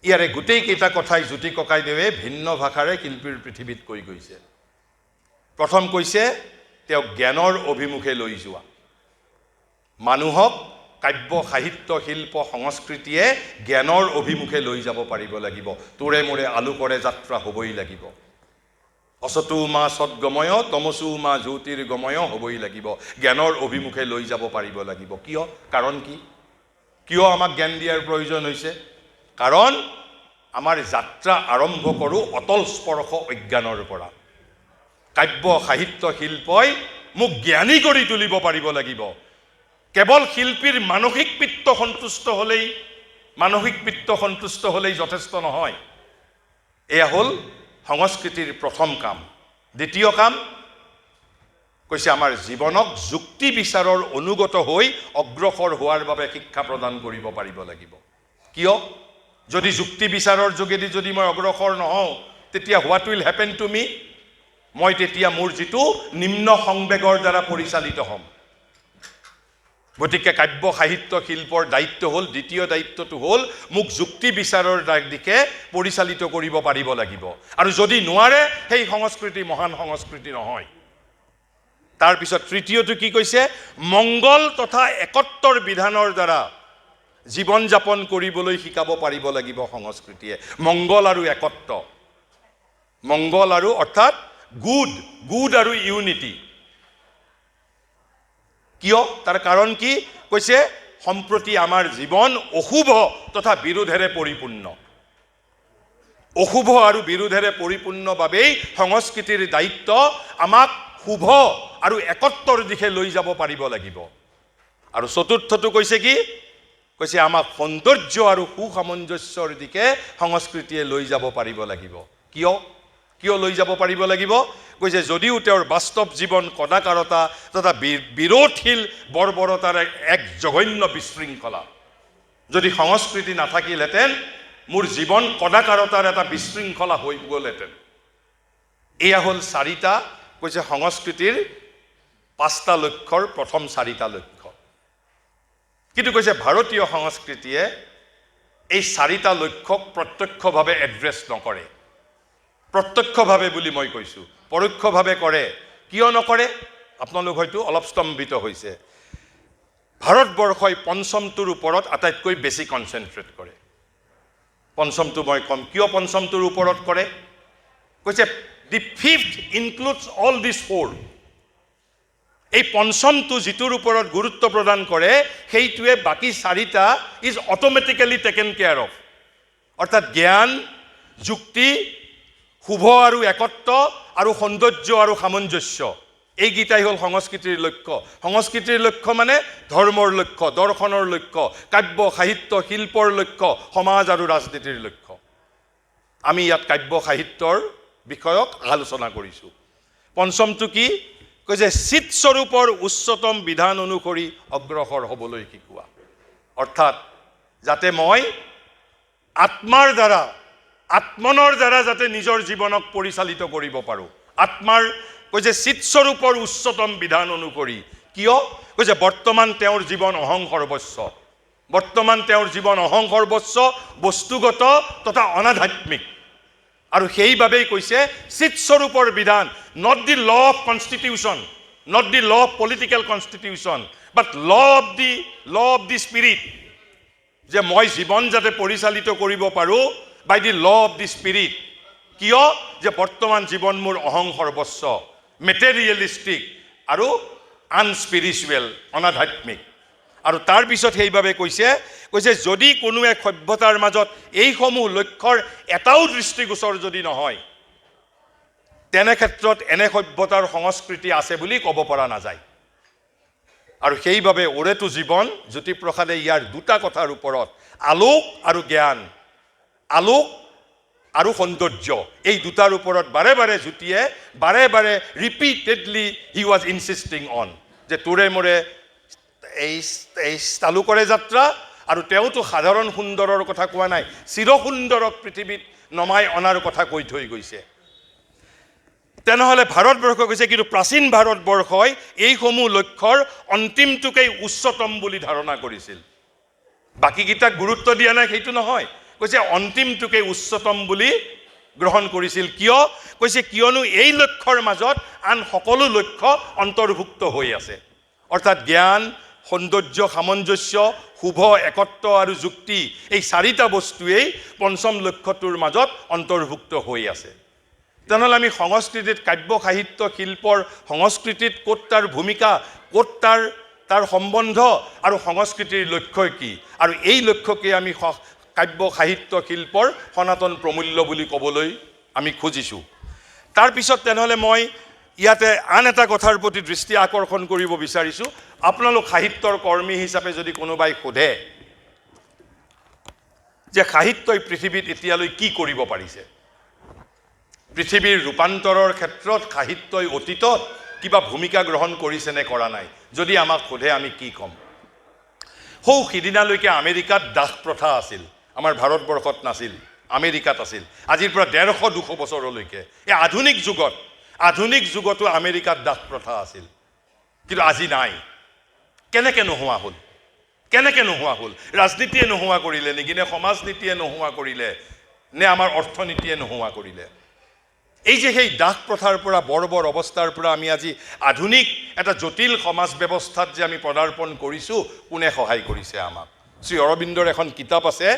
ইয়াৰে গোটেইকেইটা কথাই জ্যোতি ককাইদেৱে ভিন্ন ভাষাৰে শিল্পীৰ পৃথিৱীত কৈ গৈছে। প্ৰথম কৈছে তেওঁ জ্ঞানৰ অভিমুখে লৈ যোৱা। মানুহক কাব্য সাহিত্য শিল্প সংস্কৃতিয়ে জ্ঞানৰ অভিমুখে লৈ যাব পাৰিব লাগিব। তোৰে মোৰে আলোকৰে যাত্ৰা হ'বই লাগিব। অচতু মা সৎগময় তমসু মা জ্যোতিৰ্গময় হ'বই লাগিব। জ্ঞানৰ অভিমুখে লৈ যাব পাৰিব লাগিব। কিয়? কাৰণ কি? কিয় আমাক জ্ঞান দিয়াৰ প্ৰয়োজন হৈছে? কাৰণ আমাৰ যাত্ৰা আৰম্ভ কৰোঁ অতল স্পৰ্শ অজ্ঞানৰ পৰা। কাব্য সাহিত্য শিল্পই মোক জ্ঞানী কৰি তুলিব পাৰিব লাগিব। কেৱল শিল্পীৰ মানসিক পিত্ত সন্তুষ্ট হ'লেই যথেষ্ট নহয়। এয়া হ'ল সংস্কৃতিৰ প্ৰথম কাম। দ্বিতীয় কাম কৈছে আমাৰ জীৱনক যুক্তি বিচাৰৰ অনুগত হৈ অগ্ৰসৰ হোৱাৰ বাবে শিক্ষা প্ৰদান কৰিব পাৰিব লাগিব। কিয়? যদি যুক্তি বিচাৰৰ যোগেদি যদি মই অগ্ৰসৰ নহওঁ, তেতিয়া what will happen to me? মই তেতিয়া মোৰ যিটো নিম্ন সংবেগৰ দ্বাৰা পৰিচালিত হ'ম। গতিকে কাব্য সাহিত্য শিল্পৰ দায়িত্ব হ'ল, দ্বিতীয় দায়িত্বটো হ'ল মোক যুক্তি বিচাৰৰ দিশে পৰিচালিত কৰিব পাৰিব লাগিব। আৰু যদি নোৱাৰে সেই সংস্কৃতি মহান সংস্কৃতি নহয়। তাৰপিছত তৃতীয়টো কি কৈছে? মংগল তথা একত্বৰ বিধানৰ দ্বাৰা জীৱন যাপন কৰিবলৈ শিকাব পাৰিব লাগিব সংস্কৃতিয়ে। মংগল আৰু একত্ব, মংগল আৰু অৰ্থাৎ গুড আৰু ইউনিটি। কিয়? তাৰ কাৰণ কি? কৈছে সম্প্ৰতি আমাৰ জীৱন অশুভ তথা বিৰোধেৰে পৰিপূৰ্ণ। অশুভ আৰু বিৰোধেৰে পৰিপূৰ্ণ বাবেই সংস্কৃতিৰ দায়িত্ব আমাক শুভ আৰু একত্বৰ দিশে লৈ যাব পাৰিব লাগিব। আৰু চতুৰ্থটো কৈছে কি? কৈছে আমাক সৌন্দৰ্য আৰু সুসামঞ্জস্যৰ দিশে সংস্কৃতিয়ে লৈ যাব পাৰিব লাগিব। কিয় লৈ যাব পাৰিব লাগিব? কৈছে যদিও তেওঁৰ বাস্তৱ জীৱন কদাকাৰতা তথা বিৰোধশীল বৰ্বৰতাৰ এক জঘন্য বিশৃংখলা, যদি সংস্কৃতি নাথাকিলহেঁতেন মোৰ জীৱন কদাকাৰতাৰ এটা বিশৃংখলা হৈ গ'লহেঁতেন। এয়া হ'ল 4টা কৈছে সংস্কৃতিৰ 5টা লক্ষ্যৰ প্ৰথম 4টা লক্ষ্য। কিন্তু কৈছে ভাৰতীয় সংস্কৃতিয়ে এই 4টা লক্ষ্যক প্ৰত্যক্ষভাৱে এড্ৰেছ নকৰে। প্ৰত্যক্ষভাৱে বুলি মই কৈছোঁ, পৰোক্ষভাৱে কৰে। কিয় নকৰে? আপোনালোক হয়তো অলপ স্তম্ভিত হৈছে। ভাৰতবৰ্ষই পঞ্চমটোৰ ওপৰত আটাইতকৈ বেছি কনচেনট্ৰেট কৰে। পঞ্চমটো মই ক'ম কিয় পঞ্চমটোৰ ওপৰত কৰে। কৈছে দি ফিফথ ইনক্লুডছ অল দিছ 4। এই পঞ্চমটো যিটোৰ ওপৰত গুৰুত্ব প্ৰদান কৰে সেইটোৱে বাকী 4টা is automatically taken care of. অৰ্থাৎ জ্ঞান, যুক্তি, শুভ আৰু একত্ব আৰু সৌন্দৰ্য আৰু সামঞ্জস্য, এইকেইটাই হ'ল সংস্কৃতিৰ লক্ষ্য। সংস্কৃতিৰ লক্ষ্য মানে ধৰ্মৰ লক্ষ্য, দৰ্শনৰ লক্ষ্য, কাব্য সাহিত্য শিল্পৰ লক্ষ্য, সমাজ আৰু ৰাজনীতিৰ লক্ষ্য। আমি ইয়াত কাব্য সাহিত্যৰ বিষয়ক আলোচনা কৰিছোঁ। পঞ্চমটো কি? কৈছে চিৎস্বৰূপৰ উচ্চতম বিধান অনুসৰি অগ্ৰসৰ হ'বলৈ শিকোৱা। অৰ্থাৎ যাতে মই আত্মাৰ দ্বাৰা আত্মনৰ দ্বাৰা যাতে নিজৰ জীৱনক পৰিচালিত কৰিব পাৰোঁ আত্মাৰ কৈছে চিৎস্বৰূপৰ উচ্চতম বিধান অনুসৰি কিয় কৈছে বৰ্তমান তেওঁৰ জীৱন অহং সৰ্বস্ব বৰ্তমান তেওঁৰ জীৱন অহং সৰ্বস্ব বস্তুগত তথা অনাধ্যাত্মিক আৰু সেইবাবেই কৈছে চিৎস্বৰূপৰ বিধান not the law of constitution not the law of political constitution but law of the spirit যে মই জীৱন যাতে পৰিচালিত কৰিব পাৰোঁ by the law of the spirit কিয় যে বৰ্তমান জীৱন মোৰ অহং সৰ্বস্ব মেটেৰিয়েলিষ্টিক আৰু আনস্পিৰিচুৱেল অনাধ্যাত্মিক আৰু তাৰপিছত সেইবাবে কৈছে যদি কোনো এক সভ্যতাৰ মাজত এইসমূহ লক্ষ্যৰ এটাও দৃষ্টিগোচৰ যদি নহয় তেনে ক্ষেত্ৰত এনে সভ্যতাৰ সংস্কৃতি আছে বুলি ক'ব পৰা নাযায় আৰু সেইবাবে ওৰেটো জীৱন জ্যোতিপ্ৰসাদে ইয়াৰ দুটা কথাৰ ওপৰত আলোক আৰু জ্ঞান আলোক আৰু সৌন্দৰ্য এই দুটাৰ ওপৰত বাৰে বাৰে জ্যোতিয়ে বাৰে বাৰে ৰিপিটেডলি হি ৱাজ ইনচিষ্টিং অন যে তোৰে মোৰে এই তালুকৰে যাত্ৰা আৰু তেওঁতো সাধাৰণ সুন্দৰৰ কথা কোৱা নাই চিৰসুন্দৰক পৃথিৱীত নমাই অনাৰ কথা কৈ থৈ গৈছে তেনেহ'লে ভাৰতবৰ্ষ কৈছে কিন্তু প্ৰাচীন ভাৰতবৰ্ষই এইসমূহ লক্ষ্যৰ অন্তিমটোকেই উচ্চতম বুলি ধাৰণা কৰিছিল বাকীকেইটাক গুৰুত্ব দিয়া নাই সেইটো নহয় কৈছে অন্তিমটোকেই উচ্চতম বুলি গ্ৰহণ কৰিছিল কিয় কৈছে কিয়নো এই লক্ষ্যৰ মাজত আন সকলো লক্ষ্য অন্তৰ্ভুক্ত হৈ আছে অৰ্থাৎ জ্ঞান সৌন্দৰ্য সামঞ্জস্য শুভ একত্ব আৰু যুক্তি এই চাৰিটা বস্তুৱেই পঞ্চম লক্ষ্যটোৰ মাজত অন্তৰ্ভুক্ত হৈ আছে তেনেহ'লে আমি সংস্কৃতিত কাব্য সাহিত্য শিল্পৰ সংস্কৃতিত ক'ত তাৰ ভূমিকা ক'ত তাৰ সম্বন্ধ আৰু সংস্কৃতিৰ লক্ষ্য কি আৰু এই লক্ষ্যকে আমি কাব্য সাহিত্য শিল্পৰ সনাতন প্ৰমূল্য বুলি ক'বলৈ আমি খুজিছোঁ তাৰপিছত তেনেহ'লে মই ইয়াতে আন এটা কথাৰ প্ৰতি দৃষ্টি আকৰ্ষণ কৰিব বিচাৰিছোঁ আপোনালোক সাহিত্যৰ কৰ্মী হিচাপে যদি কোনোবাই সোধে যে সাহিত্যই পৃথিৱীত এতিয়ালৈ কি কৰিব পাৰিছে পৃথিৱীৰ ৰূপান্তৰৰ ক্ষেত্ৰত সাহিত্যই অতীতত কিবা ভূমিকা গ্ৰহণ কৰিছে নে কৰা নাই যদি আমাক সোধে আমি কি ক'ম সিদিনালৈকে আমেৰিকাত দাস প্ৰথা আছিল আমাৰ ভাৰতবৰ্ষত নাছিল আমেৰিকাত আছিল আজিৰ পৰা 150-200 বছৰলৈকে এই আধুনিক যুগতো আমেৰিকাত দাস প্ৰথা আছিল কিন্তু আজি নাই কেনেকৈ নোহোৱা হ'ল ৰাজনীতিয়ে নোহোৱা কৰিলে নেকি নে সমাজনীতিয়ে নোহোৱা কৰিলে নে আমাৰ অৰ্থনীতিয়ে নোহোৱা কৰিলে এই যে সেই দাস প্ৰথাৰ পৰা বৰ্বৰ অৱস্থাৰ পৰা আমি আজি আধুনিক এটা জটিল সমাজ ব্যৱস্থাত যে আমি পদাৰ্পণ কৰিছোঁ কোনে সহায় কৰিছে আমাক শ্ৰী অৰবিন্দৰ এখন কিতাপ আছে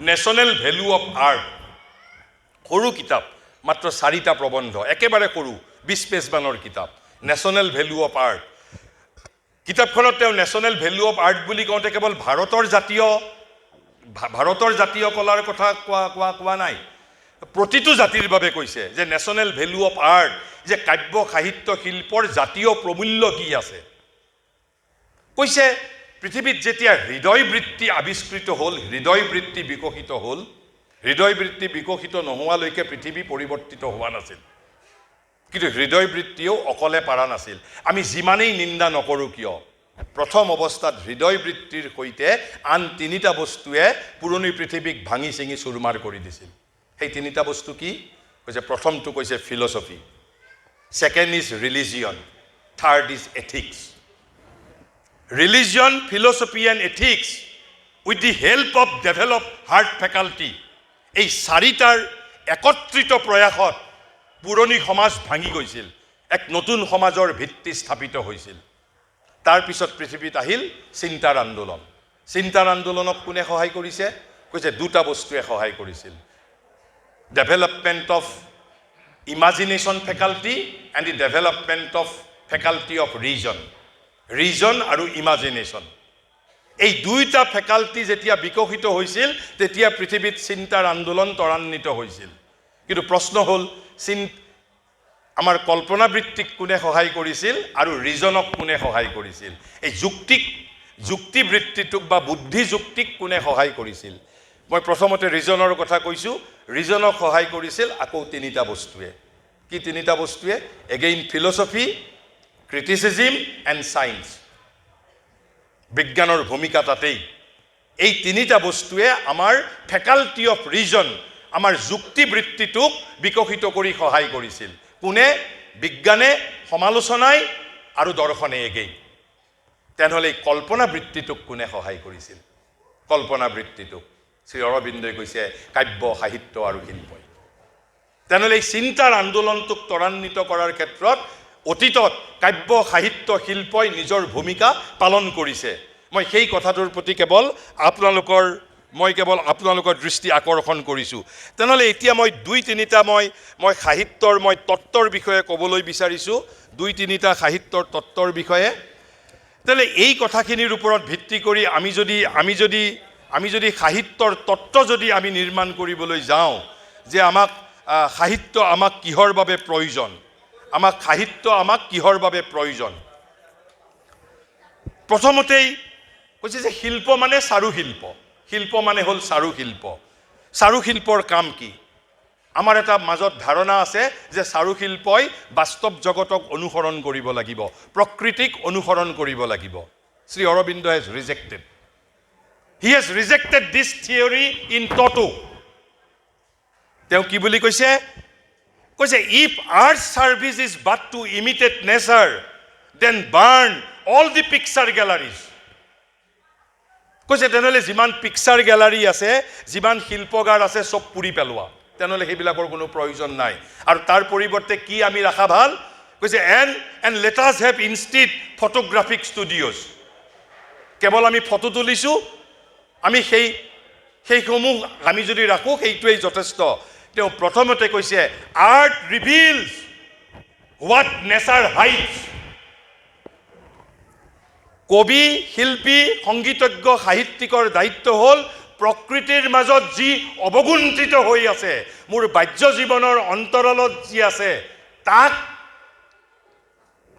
নেশ্যনেল ভেলু অফ আৰ্ট সৰু কিতাপ মাত্ৰ 4টা প্ৰবন্ধ একেবাৰে সৰু 20 পেজমানৰ কিতাপ নেশ্যনেল ভেলু অফ আৰ্ট কিতাপখনত তেওঁ নেশ্যনেল ভেলু অফ আৰ্ট বুলি কওঁতে কেৱল ভাৰতৰ জাতীয় কলাৰ কথা কোৱা নাই প্ৰতিটো জাতিৰ বাবে কৈছে যে নেশ্যনেল ভেলু অফ আৰ্ট যে কাব্য সাহিত্য শিল্পৰ জাতীয় প্ৰমূল্য কি আছে কৈছে পৃথিৱীত যেতিয়া হৃদয় বৃত্তি আৱিষ্কৃত হ'ল হৃদয় বৃত্তি বিকশিত নোহোৱালৈকে পৃথিৱী পৰিৱৰ্তিত হোৱা নাছিল কিন্তু হৃদয় বৃত্তিও অকলে পাৰা নাছিল আমি যিমানেই নিন্দা নকৰোঁ কিয় প্ৰথম অৱস্থাত হৃদয় বৃত্তিৰ সৈতে আন 3টা বস্তুৱে পুৰণি পৃথিৱীক ভাঙি চিঙি চুৰমাৰ কৰি দিছিল সেই 3টা বস্তু কি কৈছে প্ৰথমটো কৈছে philosophy second is religion third is ethics religion philosophy and ethics with the help of develop heart faculty এই 4টাৰ একত্ৰিত প্ৰয়াসত পুৰণি সমাজ ভাঙি গৈছিল এক নতুন সমাজৰ ভিত্তি স্থাপিত হৈছিল তাৰপিছত পৃথিৱীত আহিল চিন্তাৰ আন্দোলনক কোনে সহায় কৰিছে কৈছে 2টা বস্তুৱে সহায় কৰিছিল development of imagination faculty and the development of faculty of reason আৰু ইমাজিনেশ্যন এই 2টা ফেকাল্টি যেতিয়া বিকশিত হৈছিল তেতিয়া পৃথিৱীত চিন্তাৰ আন্দোলন ত্বৰান্বিত হৈছিল কিন্তু প্ৰশ্ন হ'ল আমাৰ কল্পনাবৃত্তিক কোনে সহায় কৰিছিল আৰু ৰিজনক কোনে সহায় কৰিছিল এই যুক্তিবৃত্তিটোক বা বুদ্ধিযুক্তিক কোনে সহায় কৰিছিল মই প্ৰথমতে ৰিজনৰ কথা কৈছোঁ ৰিজনক সহায় কৰিছিল আকৌ 3টা বস্তুৱে কি 3টা বস্তুৱে এগেইন ফিলচফি ক্ৰিটিচিজিম এণ্ড ছায়েন্স বিজ্ঞানৰ ভূমিকা তাতেই এই তিনিটা বস্তুৱে আমাৰ ফেকাল্টি অফ ৰিজন, আমাৰ যুক্তিবৃত্তিটোক বিকশিত কৰি সহায় কৰিছিল। কোনে? বিজ্ঞানে, সমালোচনাই আৰু দৰ্শনে এগেই। তেনেহ'লে এই কল্পনা বৃত্তিটোক কোনে সহায় কৰিছিল? কল্পনা বৃত্তিটোক শ্ৰী অৰবিন্দই কৈছে কাব্য, সাহিত্য আৰু শিল্পই। তেনেহ'লে এই চিন্তাৰ আন্দোলনটোক ত্বৰান্বিত কৰাৰ ক্ষেত্ৰত অতীতত কাব্য, সাহিত্য, শিল্পই নিজৰ ভূমিকা পালন কৰিছে। মই সেই কথাটোৰ প্ৰতি কেৱল আপোনালোকৰ দৃষ্টি আকৰ্ষণ কৰিছোঁ। তেনেহ'লে এতিয়া মই দুই তিনিটা সাহিত্যৰ তত্ত্বৰ বিষয়ে ক'বলৈ বিচাৰিছোঁ, দুই তিনিটা সাহিত্যৰ তত্ত্বৰ বিষয়ে। তেনেহ'লে এই কথাখিনিৰ ওপৰত ভিত্তি কৰি আমি যদি সাহিত্যৰ তত্ত্ব যদি আমি নিৰ্মাণ কৰিবলৈ যাওঁ, যে সাহিত্য আমাক কিহৰ বাবে প্ৰয়োজন, সাহিত্য আমাক কিহৰ বাবে প্ৰয়োজন। প্ৰথমতেই কৈছে যে শিল্প মানে চাৰুশিল্প, শিল্প মানে হ'ল চাৰুশিল্প। চাৰুশিল্পৰ কাম কি? আমাৰ এটা মাজত ধাৰণা আছে যে চাৰুশিল্পই বাস্তৱ জগতক অনুসৰণ কৰিব লাগিব, প্ৰকৃতিক অনুসৰণ কৰিব লাগিব। Shri Aurobindo has rejected, he has rejected this theory in toto. তেওঁ কি বুলি কৈছে? If art service is but to imitate nature, then burn all the picture galleries. তেনেহ'লে যিমান পিকচাৰ গেলাৰী আছে, যিমান শিল্পগাৰ আছে, চব পুৰি পেলোৱা। তেনেহ'লে সেইবিলাকৰ কোনো প্ৰয়োজন নাই। আৰু তাৰ পৰিৱৰ্তে কি আমি ৰাখা ভাল? And let us have instead photographic studios. কেৱল আমি ফটো তুলিছোঁ, আমি সেইসমূহ আমি যদি ৰাখোঁ সেইটোৱেই যথেষ্ট। তেওঁ প্ৰথমতে কৈছে আৰ্ট ৰিভিলছ হোৱাট নেচাৰ হাইডছ। কবি, শিল্পী, সংগীতজ্ঞ, সাহিত্যিকৰ দায়িত্ব হ'ল প্ৰকৃতিৰ মাজত যি অৱগুণ্ঠিত হৈ আছে, মোৰ বাহ্য জীৱনৰ অন্তৰালত যি আছে,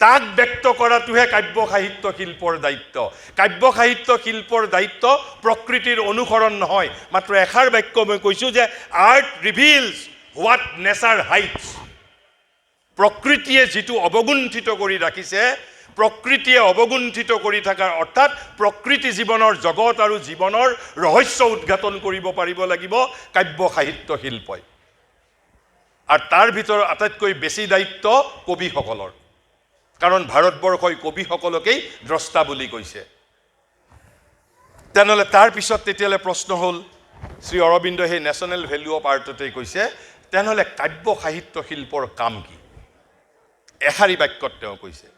তাক ব্যক্ত কৰাটোহে কাব্য, সাহিত্য, শিল্পৰ দায়িত্ব। কাব্য, সাহিত্য, শিল্পৰ দায়িত্ব প্ৰকৃতিৰ অনুসৰণ নহয়। মাত্ৰ এষাৰ বাক্য মই কৈছোঁ যে আৰ্ট ৰিভিলছ হোৱাট নেচাৰ হাইডছ। প্ৰকৃতিয়ে যিটো অৱগুণ্ঠিত কৰি ৰাখিছে, প্ৰকৃতিয়ে অৱগুণ্ঠিত কৰি থকাৰ অৰ্থাৎ প্ৰকৃতি জীৱনৰ জগত আৰু জীৱনৰ ৰহস্য উদ্ঘাটন কৰিব পাৰিব লাগিব কাব্য, সাহিত্য, শিল্পই। আৰু তাৰ ভিতৰত আটাইতকৈ বেছি দায়িত্ব কবিসকলৰ, কাৰণ ভাৰতবৰ্ষই কবিসকলকেই দ্ৰষ্টা বুলি কৈছে। তেনেহ'লে তাৰপিছত তেতিয়াহ'লে প্ৰশ্ন হ'ল, শ্ৰী অৰবিন্দ সেই নেশ্যনেল ভেলু অফ আৰ্টতেই কৈছে, তেনেহ'লে কাব্য, সাহিত্য, শিল্পৰ কাম কি? এষাৰি বাক্যত তেওঁ কৈছে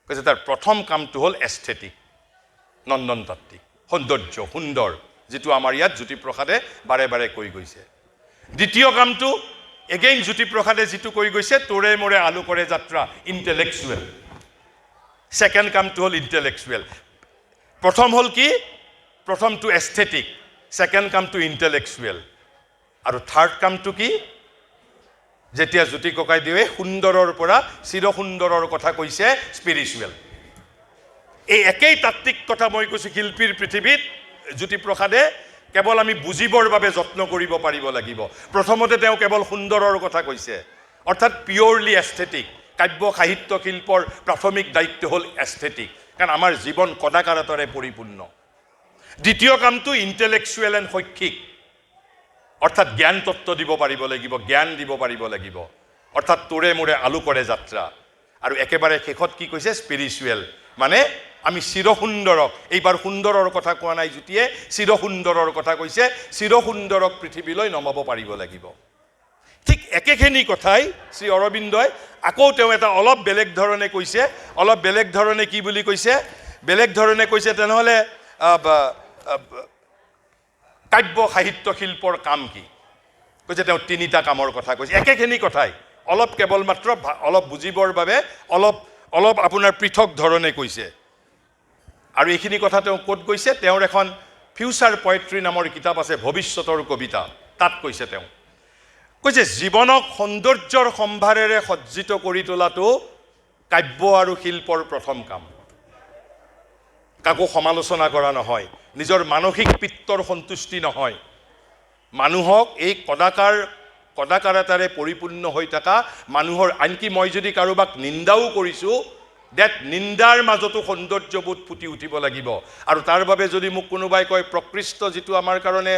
তাৰ প্ৰথম কামটো হ'ল এস্থেটিক, নন্দনতাত্ত্বিক, সৌন্দৰ্য, সুন্দৰ, যিটো আমাৰ ইয়াত জ্যোতিপ্ৰসাদে বাৰে বাৰে কৈ গৈছে। দ্বিতীয় কামটো এগেইন জ্যোতিপ্ৰসাদে যিটো কৈ গৈছে, তোৰে মোৰে আলোকৰে যাত্ৰা, ইণ্টেলেকচুৱেল। ছেকেণ্ড কামটো হ'ল ইণ্টেলেকচুৱেল। প্ৰথম হ'ল কি? প্ৰথমটো এস্থেটিক, ছেকেণ্ড কামটো ইণ্টেলেকচুৱেল, আৰু থাৰ্ড কামটো কি? যেতিয়া জ্যোতি ককাইদেৱে সুন্দৰৰ পৰা চিৰসুন্দৰৰ কথা কৈছে, স্পিৰিচুৱেল। এই একেই তাত্ত্বিক কথা মই কৈছোঁ শিল্পীৰ পৃথিৱীত জ্যোতিপ্ৰসাদে কেৱল আমি বুজিবৰ বাবে যত্ন কৰিব পাৰিব লাগিব। প্ৰথমতে তেওঁ কেৱল সুন্দৰৰ কথা কৈছে, অৰ্থাৎ পিয়ৰলি এস্থেটিক। কাব্য, সাহিত্য, শিল্পৰ প্ৰাথমিক দায়িত্ব হ'ল এস্থেটিক, কাৰণ আমাৰ জীৱন কদাকাৰতাৰে পৰিপূৰ্ণ। দ্বিতীয় কামটো ইণ্টেলেকচুৱেল এণ্ড শৈক্ষিক, অৰ্থাৎ জ্ঞান তত্ত্ব দিব পাৰিব লাগিব, জ্ঞান দিব পাৰিব লাগিব, অৰ্থাৎ তোৰে মোৰে আলোকৰে যাত্ৰা। আৰু একেবাৰে শেষত কি কৈছে? স্পিৰিচুৱেল, মানে আমি চিৰসুন্দৰক, এইবাৰ সুন্দৰৰ কথা কোৱা নাই জ্যোতিয়ে, চিৰসুন্দৰৰ কথা কৈছে, চিৰসুন্দৰক পৃথিৱীলৈ নমাব পাৰিব লাগিব। ঠিক একেখিনি কথাই শ্ৰী অৰবিন্দই আকৌ তেওঁ এটা অলপ বেলেগ ধৰণে কৈছে। অলপ বেলেগ ধৰণে কি বুলি কৈছে? বেলেগ ধৰণে কৈছে তেনেহ'লে কাব্য, সাহিত্য, শিল্পৰ কাম কি? কৈছে তেওঁ তিনিটা কামৰ কথা কৈছে, একেখিনি কথাই, অলপ কেৱল মাত্ৰ অলপ বুজিবৰ বাবে অলপ আপোনাৰ পৃথক ধৰণে কৈছে। আৰু এইখিনি কথা তেওঁ ক'ত কৈছে? তেওঁৰ এখন ফিউচাৰ পয়েট্ৰি নামৰ কিতাপ আছে, ভৱিষ্যতৰ কবিতা, তাত কৈছে। তেওঁ কৈছে জীৱনক সৌন্দৰ্যৰ সম্ভাৰেৰে সজ্জিত কৰি তোলাটো কাব্য আৰু শিল্পৰ প্ৰথম কাম। কাকো সমালোচনা কৰা নহয়, নিজৰ মানসিক পিত্তৰ সন্তুষ্টি নহয়, মানুহক এই কদাকাৰতাৰে পৰিপূৰ্ণ হৈ থকা মানুহৰ, আনকি মই যদি কাৰোবাক নিন্দাও কৰিছোঁ, ডেট নিন্দাৰ মাজতো সৌন্দৰ্যবোধ ফুটি উঠিব লাগিব। আৰু তাৰ বাবে যদি মোক কোনোবাই কয় প্ৰকৃষ্ট যিটো আমাৰ কাৰণে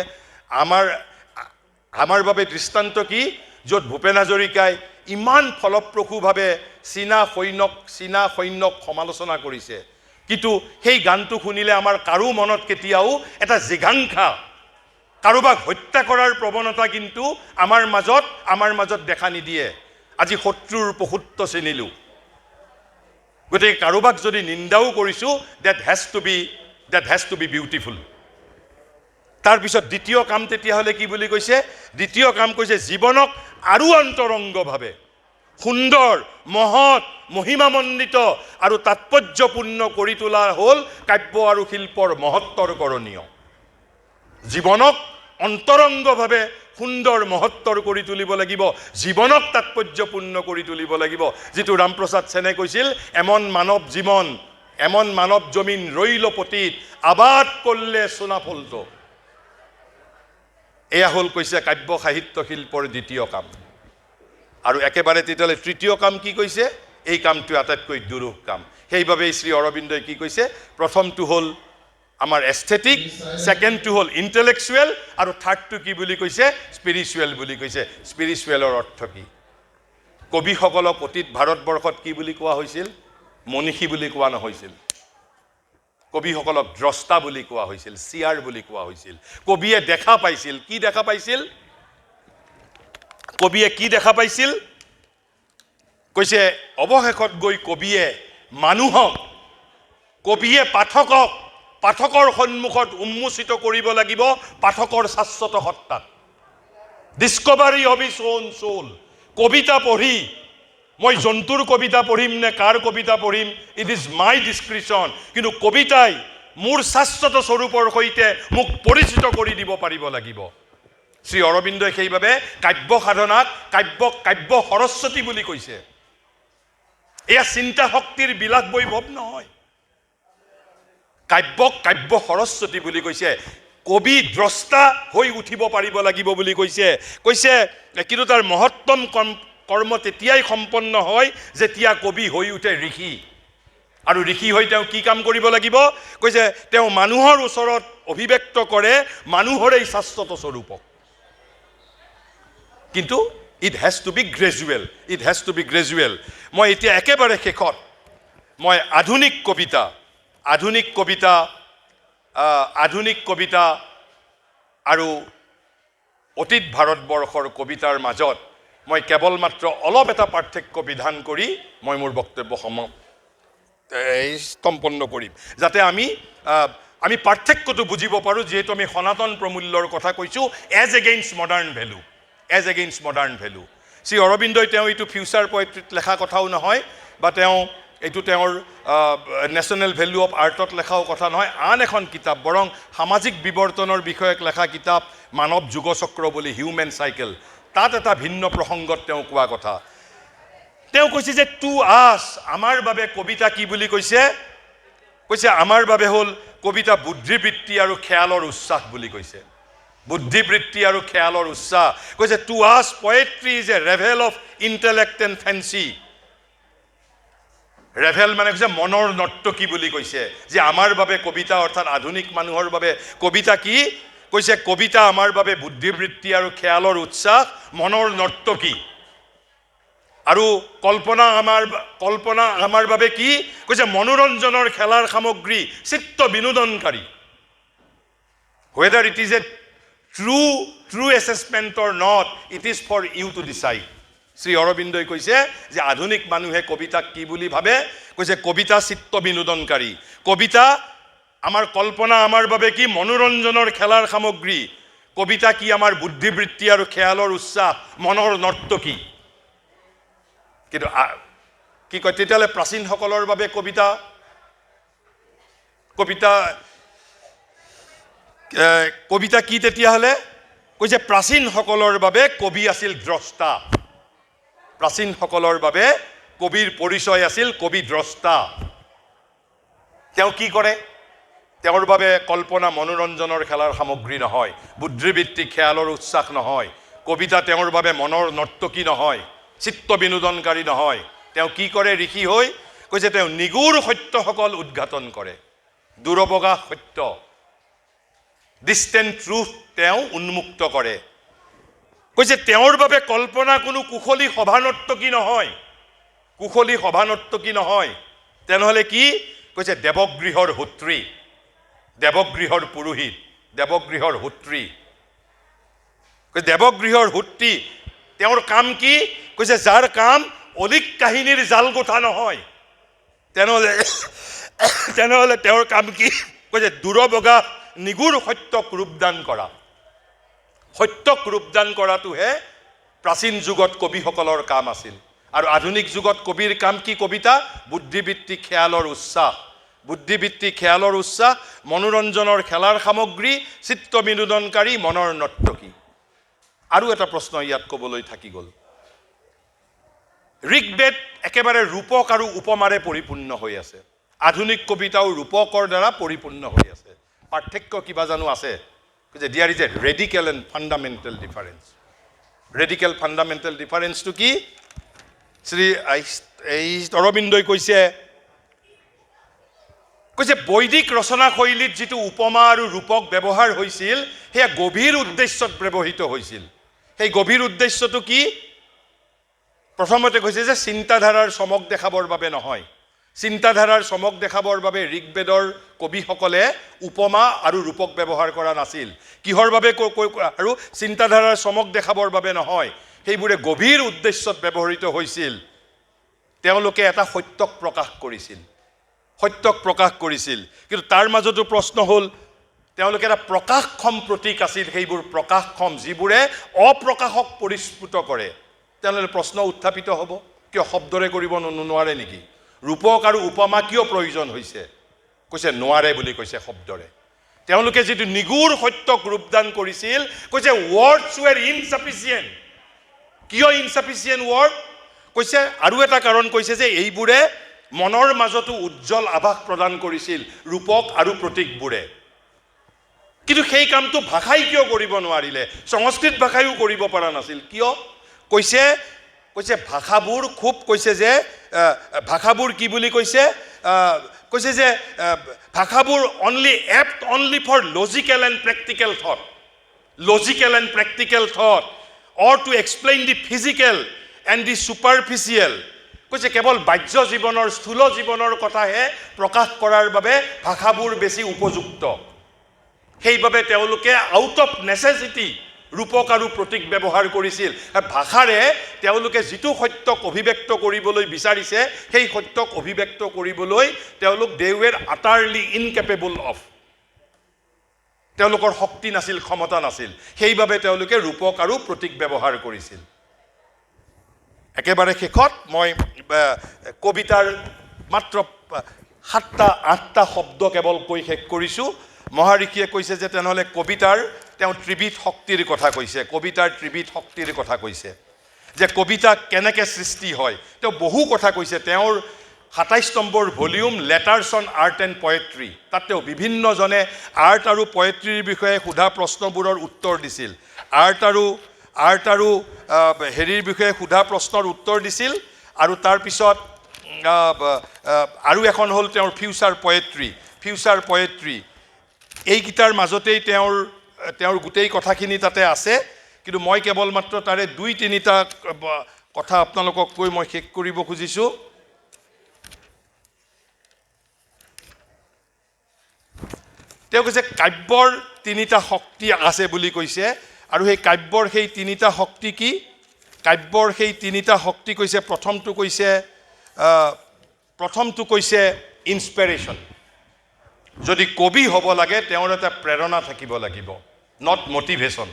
আমাৰ বাবে দৃষ্টান্ত কি, য'ত ভূপেন হাজৰিকাই ইমান ফলপ্ৰসূভাৱে চীনা সৈন্যক সমালোচনা কৰিছে, কিন্তু সেই গানটো শুনিলে আমাৰ কাৰো মনত কেতিয়াও এটা জিঘাংসা, কাৰোবাক হত্যা কৰাৰ প্ৰৱণতা কিন্তু আমাৰ মাজত দেখা নিদিয়ে। আজি শত্ৰুৰ পশুত্ব চিনিলোঁ, গতিকে কাৰোবাক যদি নিন্দাও কৰিছোঁ, that has to be beautiful. তাৰপিছত দ্বিতীয় কাম তেতিয়াহ'লে কি বুলি কৈছে? দ্বিতীয় কাম কৈছে জীৱনক আৰু অন্তৰংগভাৱে সুন্দৰ, মহৎ, মহিমামণ্ডিত আৰু তাৎপৰ্যপূৰ্ণ কৰি তোলা হ'ল কাব্য আৰু শিল্পৰ মহত্বৰ কৰণীয়। জীৱনক অন্তৰংগভাৱে সুন্দৰ মহত্তৰ কৰি তুলিব লাগিব, জীৱনক তাৎপৰ্যপূৰ্ণ কৰি তুলিব লাগিব। যিটো ৰামপ্ৰসাদ সেনে কৈছিল, এমন মানৱ জমিন ৰৈল পতিত, আবাদ কৰলে সোনা ফলতো। এয়া হ'ল কৈছে কাব্য সাহিত্য শিল্পৰ দ্বিতীয় কাম। আৰু একেবাৰে তেতিয়াহ'লে তৃতীয় কাম কি কৈছে? এই কামটো আটাইতকৈ দুৰূহ কাম। সেইবাবেই শ্ৰী অৰবিন্দই কি কৈছে? প্ৰথমটো হ'ল আমাৰ এস্থেটিক, ছেকেণ্ডটো হ'ল ইণ্টেলেকচুৱেল, আৰু থাৰ্ডটো কি বুলি কৈছে? স্পিৰিচুৱেল বুলি কৈছে। স্পিৰিচুৱেলৰ অৰ্থ কি? কবিসকলক অতীত ভাৰতবৰ্ষত কি বুলি কোৱা হৈছিল? মনীষী বুলি কোৱা নহৈছিল। কবিসকলক দ্ৰষ্টা বুলি কোৱা হৈছিল, চিয়াৰ বুলি কোৱা হৈছিল। কবিয়ে দেখা পাইছিল। কি দেখা পাইছিল? কবিয়ে কি দেখা পাইছিল? কৈছে অৱশেষত গৈ কবিয়ে মানুহক, কবিয়ে পাঠকৰ সন্মুখত উন্মোচিত কৰিব লাগিব পাঠকৰ শাশ্বত সত্তাক। Discovery of his own soul. কবিতা পঢ়ি মই জন্তুৰ কবিতা পঢ়িম নে কাৰ কবিতা পঢ়িম, ইট ইজ মাই ডিছক্ৰিপশ্যন, কিন্তু কবিতাই মোৰ শাশ্বত স্বৰূপৰ সৈতে মোক পৰিচিত কৰি দিব পাৰিব লাগিব। শ্ৰী অৰবিন্দই সেইবাবে কাব্য সাধনাক কাব্য সৰস্বতী বুলি কৈছে। এয়া চিন্তা শক্তিৰ বিলাস বৈভৱ নহয়, কাব্য সৰস্বতী বুলি কৈছে। কবি দ্ৰষ্টা হৈ উঠিব পাৰিব লাগিব বুলি কৈছে। কিন্তু তাৰ মহত্তম কৰ্ম তেতিয়াই সম্পন্ন হয় যেতিয়া কবি হৈ উঠে ঋষি। আৰু ঋষি হৈ তেওঁ কি কাম কৰিব লাগিব? কৈছে তেওঁ মানুহৰ ওচৰত অভিব্যক্ত কৰে মানুহৰেই শাশ্বত স্বৰূপক। কিন্তু it has to be gradual. মই এতিয়া একেবাৰে শেষত মই আধুনিক কবিতা আৰু অতীত ভাৰতবৰ্ষৰ কবিতাৰ মাজত মই কেৱল মাত্ৰ অলপ এটা পাৰ্থক্য বিধান কৰি মই মোৰ বক্তব্য সম্পন্ন কৰিম, যাতে আমি পাৰ্থক্যটো বুজিব পাৰোঁ। যিহেতু আমি সনাতন প্ৰমূল্যৰ কথা কৈছোঁ, as against modern value. Shri অৰবিন্দই তেওঁ এইটো ফিউচাৰ পয়েট্ৰিত লেখা কথাও নহয়, বা এইটো তেওঁৰ নেশ্যনেল ভেলু অফ আৰ্টত লেখাও কথা নহয়। আন এখন কিতাপ, বৰং সামাজিক বিৱৰ্তনৰ বিষয়ক লেখা কিতাপ মানৱ যুগচক্ৰ বুলি, হিউমেন চাইকেল, তাত এটা ভিন্ন প্ৰসংগত তেওঁ কোৱা কথা। তেওঁ কৈছে যে টু আছ, আমাৰ বাবে কবিতা কি বুলি কৈছে? আমাৰ বাবে হ'ল কবিতা বুদ্ধিবৃত্তি আৰু খেয়ালৰ উচ্ছ্বাস বুলি কৈছে। বুদ্ধিবৃত্তি আৰু খেয়ালৰ উচ্ছ্বাস। কৈছে to us poetry is a revel of intellect and fancy. Revel মানে কৈছে মনৰ নৰ্তকী বুলি কৈছে। যে আমাৰ বাবে কবিতা, অৰ্থাৎ আধুনিক মানুহৰ বাবে কবিতা কি? কৈছে কবিতা আমাৰ বাবে বুদ্ধিবৃত্তি আৰু খেয়ালৰ উচ্ছ্বাস, মনৰ নৰ্তকী। আৰু কল্পনা আমাৰ বাবে কি? কৈছে মনোৰঞ্জনৰ খেলাৰ সামগ্ৰী, চিত্ত বিনোদনকাৰী। Whether it is a true assessment or not, it is for you to decide. Shri অৰবিন্দই কৈছে যে আধুনিক মানুহে কবিতাক কি বুলি ভাবে? কৈছে কবিতা চিত্ত বিনোদনকাৰী। কবিতা আমাৰ কল্পনা আমাৰ বাবে কি? মনোৰঞ্জনৰ খেলাৰ সামগ্ৰী। কবিতা কি? আমাৰ বুদ্ধিবৃত্তি আৰু খেয়ালৰ উচ্ছ্বাস, মনৰ নৰ্তকী। কিন্তু কি কয় তেতিয়াহ'লে প্ৰাচীনসকলৰ বাবে কবিতা কি তেতিয়াহ'লে? কৈছে প্ৰাচীনসকলৰ বাবে কবি আছিল দ্ৰষ্টা। প্ৰাচীনসকলৰ বাবে কবিৰ পৰিচয় আছিল কবি দ্ৰষ্টা। তেওঁ কি কৰে? তেওঁৰ বাবে কল্পনা মনোৰঞ্জনৰ খেলাৰ সামগ্ৰী নহয়, বুদ্ধিবৃত্তি খেয়ালৰ উচ্ছ্বাস নহয়, কবিতা তেওঁৰ বাবে মনৰ নৰ্তকী নহয়, চিত্ত বিনোদনকাৰী নহয়। তেওঁ কি কৰে ঋষি হৈ? কৈছে তেওঁ নিগুৰ সত্যসকল উদ্ঘাটন কৰে, দূৰবগা সত্য, ডিষ্টেণ্ট ট্ৰুথ তেওঁ উন্মুক্ত কৰে। কৈছে তেওঁৰ বাবে কল্পনা কোনো কুশলী সভানৰ্তকী নহয়, কুশলী সভানৰ্তকী নহয়, তেনেহ'লে কি? কৈছে দেৱগৃহৰ হোত্ৰী, দেৱগৃহৰ পুৰোহিত, দেৱগৃহৰ হোত্ৰী। দেৱগৃহৰ হোত্ৰী, তেওঁৰ কাম কি? কৈছে যাৰ কাম অলিক কাহিনীৰ জাল গোঠা নহয়, তেনেহ'লে তেওঁৰ কাম কি? কৈছে দূৰবগা নিগুৰ সত্যক ৰূপদান কৰা। সত্যক ৰূপদান কৰাটোহে প্ৰাচীন যুগত কবিসকলৰ কাম আছিল। আৰু আধুনিক যুগত কবিৰ কাম কি? কবিতা বুদ্ধিবৃত্তিক খেয়ালৰ উচ্ছাস, বুদ্ধিবৃত্তিক খেয়ালৰ উচ্ছাস, মনোৰঞ্জনৰ খেলাৰ সামগ্ৰী, চিত্ত বিনোদনকাৰী মনৰ নৰ্তকী। আৰু এটা প্ৰশ্ন ইয়াত ক'বলৈ থাকি গ'ল। ঋগ্বেদ একেবাৰে ৰূপক আৰু উপমাৰে পৰিপূৰ্ণ হৈ আছে, আধুনিক কবিতাও ৰূপকৰ দ্বাৰা পৰিপূৰ্ণ হৈ আছে। পাৰ্থক্য কিবা জানো আছে? যে there is a radical and fundamental difference. Radical fundamental ডিফাৰেঞ্চটো কি? শ্ৰী অৰবিন্দই কৈছে বৈদিক ৰচনা শৈলীত যিটো উপমা আৰু ৰূপক ব্যৱহাৰ হৈছিল সেয়া গভীৰ উদ্দেশ্যত ব্যৱহৃত হৈছিল। সেই গভীৰ উদ্দেশ্যটো কি? প্ৰথমতে কৈছে যে চিন্তাধাৰাৰ চমক দেখাবৰ বাবে নহয়, চিন্তাধাৰাৰ চমক দেখাবৰ বাবে ঋগ্বেদৰ কবিসকলে উপমা আৰু ৰূপক ব্যৱহাৰ কৰা নাছিল। কিহৰ বাবে? আৰু চিন্তাধাৰাৰ চমক দেখাবৰ বাবে নহয়, সেইবোৰে গভীৰ উদ্দেশ্যত ব্যৱহৃত হৈছিল। তেওঁলোকে এটা সত্যক প্ৰকাশ কৰিছিল, সত্যক প্ৰকাশ কৰিছিল। কিন্তু তাৰ মাজতো প্ৰশ্ন হ'ল, তেওঁলোকে এটা প্ৰকাশক্ষম প্ৰতীক আছিল, সেইবোৰ প্ৰকাশক্ষম যিবোৰে অপ্ৰকাশক পৰিস্ফুট কৰে। তেনেহ'লে প্ৰশ্ন উত্থাপিত হ'ব, কিয় শব্দৰে কৰিব নোৱাৰে নেকি? ৰূপক আৰু উপমা কিয় প্ৰয়োজন হৈছে? কৈছে নোৱাৰে বুলি কৈছে শব্দৰে। তেওঁলোকে যিটো নিগুৰ সত্যক ৰূপদান কৰিছিল, কৈছে ৱৰ্ডছ ৱেৰ ইনচাফিচিয়েণ্ট। কিয় ইনচাফিচিয়েণ্ট ৱৰ্ড? কৈছে আৰু এটা কাৰণ কৈছে যে এইবোৰে মনৰ মাজতো উজ্জ্বল আভাস প্ৰদান কৰিছিল, ৰূপক আৰু প্ৰতীকবোৰে। কিন্তু সেই কামটো ভাষাই কিয় কৰিব নোৱাৰিলে? সংস্কৃত ভাষায়ো কৰিব পৰা নাছিল। কিয়? কৈছে ভাষাবোৰ খুব, কৈছে যে ভাষাবোৰ কি বুলি কৈছে? কৈছে যে ভাষাবোৰ apt only for logical and practical thought, logical and practical thought, or to explain the physical and the superficial. কৈছে কেৱল বাহ্য জীৱনৰ, স্থূল জীৱনৰ কথাহে প্ৰকাশ কৰাৰ বাবে ভাষাবোৰ বেছি উপযুক্ত। সেইবাবে তেওঁলোকে আউট অফ নেচেচিটি ৰূপক আৰু প্ৰতীক ব্যৱহাৰ কৰিছিল। ভাষাৰে তেওঁলোকে যিটো সত্যক অভিব্যক্ত কৰিবলৈ বিচাৰিছে সেই সত্যক অভিব্যক্ত কৰিবলৈ তেওঁলোক দে ৱেৰ আটাৰলি ইনকেপেবল অফ। তেওঁলোকৰ শক্তি নাছিল, ক্ষমতা নাছিল, সেইবাবে তেওঁলোকে ৰূপক আৰু প্ৰতীক ব্যৱহাৰ কৰিছিল। একেবাৰে শেষত মই কবিতাৰ মাত্ৰ 7-8টা শব্দ কেৱল কৈ শেষ কৰিছোঁ। মহাৰিষিয়ে কৈছে যে তেনেহ'লে কবিতাৰ তেওঁ ত্ৰিবিধ শক্তিৰ কথা কৈছে, কবিতাৰ ত্ৰিবিধ শক্তিৰ কথা কৈছে, যে কবিতা কেনেকৈ সৃষ্টি হয়। তেওঁ বহু কথা কৈছে। তেওঁৰ 27 number volume letters on art and poetry, তাত তেওঁ বিভিন্নজনে আৰ্ট আৰু পয়েট্ৰিৰ বিষয়ে সোধা প্ৰশ্নবোৰৰ উত্তৰ দিছিল। আৰ্ট আৰু হেৰিৰ বিষয়ে সোধা প্ৰশ্নৰ উত্তৰ দিছিল। আৰু তাৰপিছত আৰু এখন হ'ল তেওঁৰ ফিউচাৰ পয়েট্ৰি। এইকেইটাৰ মাজতেই তেওঁৰ গোটেই কথাখিনি তাতে আছে। কিন্তু মই কেৱল মাত্ৰ তাৰে 2-3টা কথা আপোনালোকক কৈ মই শেষ কৰিব খুজিছোঁ। তেওঁ কৈছে কাব্যৰ 3টা শক্তি আছে বুলি কৈছে। আৰু সেই কাব্যৰ সেই 3টা শক্তি কি? কাব্যৰ সেই 3টা শক্তি কৈছে, প্ৰথমটো কৈছে ইনস্পিৰেশ্যন। যদি কবি হ'ব লাগে তেওঁৰ এটা প্ৰেৰণা থাকিব লাগিব, নট মটিভেশ্যন।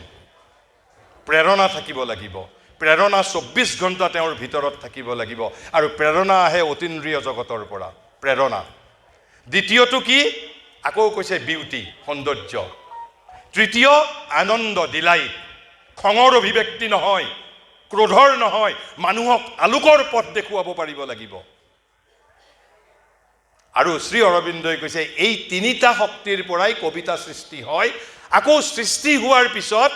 প্ৰেৰণা থাকিব লাগিব, প্ৰেৰণা 24 ঘণ্টা তেওঁৰ ভিতৰত থাকিব লাগিব। আৰু প্ৰেৰণা আহে অতীন্দ্ৰিয় জগতৰ পৰা, প্ৰেৰণা। দ্বিতীয়টো কি? আকৌ কৈছে বিউটি, সৌন্দৰ্য। তৃতীয় আনন্দ, ডিলাইট। খঙৰ অভিব্যক্তি নহয়, ক্ৰোধৰ নহয়, মানুহক আলোকৰ পথ দেখুৱাব পাৰিব লাগিব। আৰু শ্ৰী অৰবিন্দই কৈছে এই 3টা শক্তিৰ পৰাই কবিতা সৃষ্টি হয়। আকৌ সৃষ্টি হোৱাৰ পিছত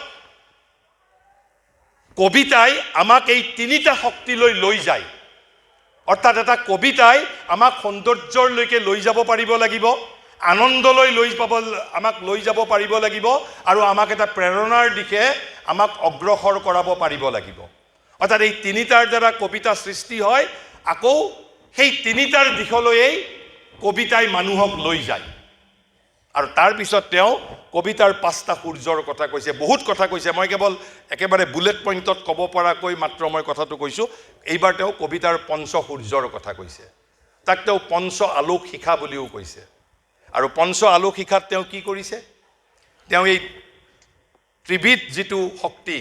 কবিতাই আমাক এই 3টা শক্তিলৈ লৈ যায়। অৰ্থাৎ এটা কবিতাই আমাক সৌন্দৰ্যলৈকে লৈ যাব পাৰিব লাগিব, আনন্দলৈ আমাক লৈ যাব পাৰিব লাগিব, আৰু আমাক এটা প্ৰেৰণাৰ দিশে আমাক অগ্ৰসৰ কৰাব পাৰিব লাগিব। অৰ্থাৎ এই তিনিটাৰ দ্বাৰা কবিতা সৃষ্টি হয়, আকৌ সেই তিনিটাৰ দিশলৈয়েই কবিতাই মানুহক লৈ যায়। আৰু তাৰপিছত তেওঁ কবিতাৰ 5টা সূৰ্যৰ কথা কৈছে, বহুত কথা কৈছে। মই কেৱল একেবাৰে বুলেট পইণ্টত ক'ব পৰাকৈ মাত্ৰ মই কথাটো কৈছোঁ। এইবাৰ তেওঁ কবিতাৰ 5 সূৰ্যৰ কথা কৈছে, তাক তেওঁ 5 আলোক শিখা বুলিও কৈছে। আৰু 5 আলোক শিখাত তেওঁ কি কৰিছে, তেওঁ এই ত্ৰিবিধ যিটো শক্তি,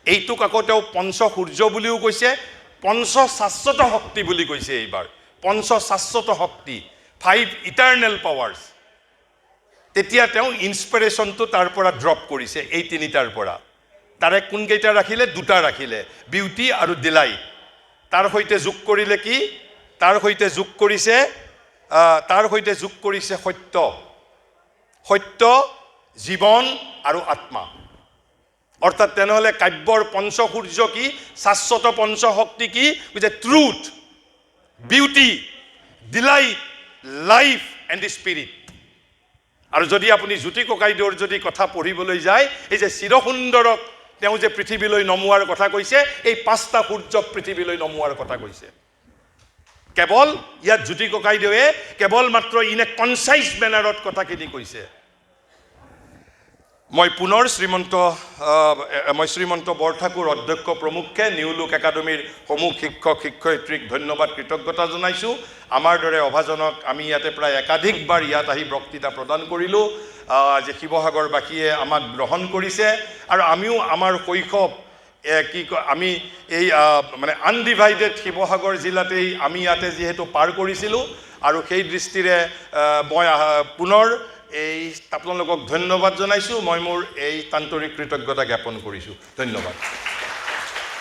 এইটোক আকৌ তেওঁ 5 সূৰ্য বুলিও কৈছে, 5 শাশ্বত শক্তি বুলি কৈছে। এইবাৰ 5 শাশ্বত শক্তি, 5 ইটাৰনেল পাৱাৰ্ছ। তেতিয়া তেওঁ ইনস্পিৰেশ্যনটো তাৰ পৰা ড্ৰপ কৰিছে, এই তিনিটাৰ পৰা। তাৰে কোনকেইটা ৰাখিলে? 2টা ৰাখিলে, বিউটি আৰু ডিলাইট। তাৰ সৈতে যোগ কৰিলে কি? তাৰ সৈতে যোগ কৰিছে সত্য, সত্য, জীৱন আৰু আত্মা। অৰ্থাৎ তেনেহ'লে কাব্যৰ 5 সূৰ্য কি? শাশ্বত 5 শক্তি কি? যে truth, beauty, delight, life and spirit. আৰু যদি আপুনি জ্যোতি ককাইদেউৰ যদি কথা পঢ়িবলৈ যায়, এই যে চিৰসুন্দৰক তেওঁ যে পৃথিৱীলৈ নমোৱাৰ কথা কৈছে, এই 5টা সূৰ্যক পৃথিৱীলৈ নমোৱাৰ কথা কৈছে। কেৱল ইয়াত জ্যোতি ককাইদেৱে কেৱল মাত্ৰ ইন এ কনচাইজ মেনাৰত কথাখিনি কৈছে। মই পুনৰ শ্ৰীমন্ত বৰঠাকুৰ অধ্যক্ষ প্ৰমুখ্যে নিউ লুক একাডেমীৰ সমূহ শিক্ষক শিক্ষয়িত্ৰীক ধন্যবাদ, কৃতজ্ঞতা জনাইছোঁ। আমাৰ দৰে অভাজনক আমি ইয়াতে প্ৰায় একাধিকবাৰ ইয়াত আহি বক্তৃতা প্ৰদান কৰিলোঁ, যে শিৱসাগৰবাসীয়ে আমাক গ্ৰহণ কৰিছে। আৰু আমিও আমাৰ শৈশৱ আমি এই মানে আনডিভাইডেড শিৱসাগৰ জিলাতেই আমি ইয়াতে যিহেতু পাৰ কৰিছিলোঁ, আৰু সেই দৃষ্টিৰে মই পুনৰ আপোনালোকক ধন্যবাদ জনাইছোঁ। মই মোৰ এই আন্তৰিক কৃতজ্ঞতা জ্ঞাপন কৰিছোঁ। ধন্যবাদ।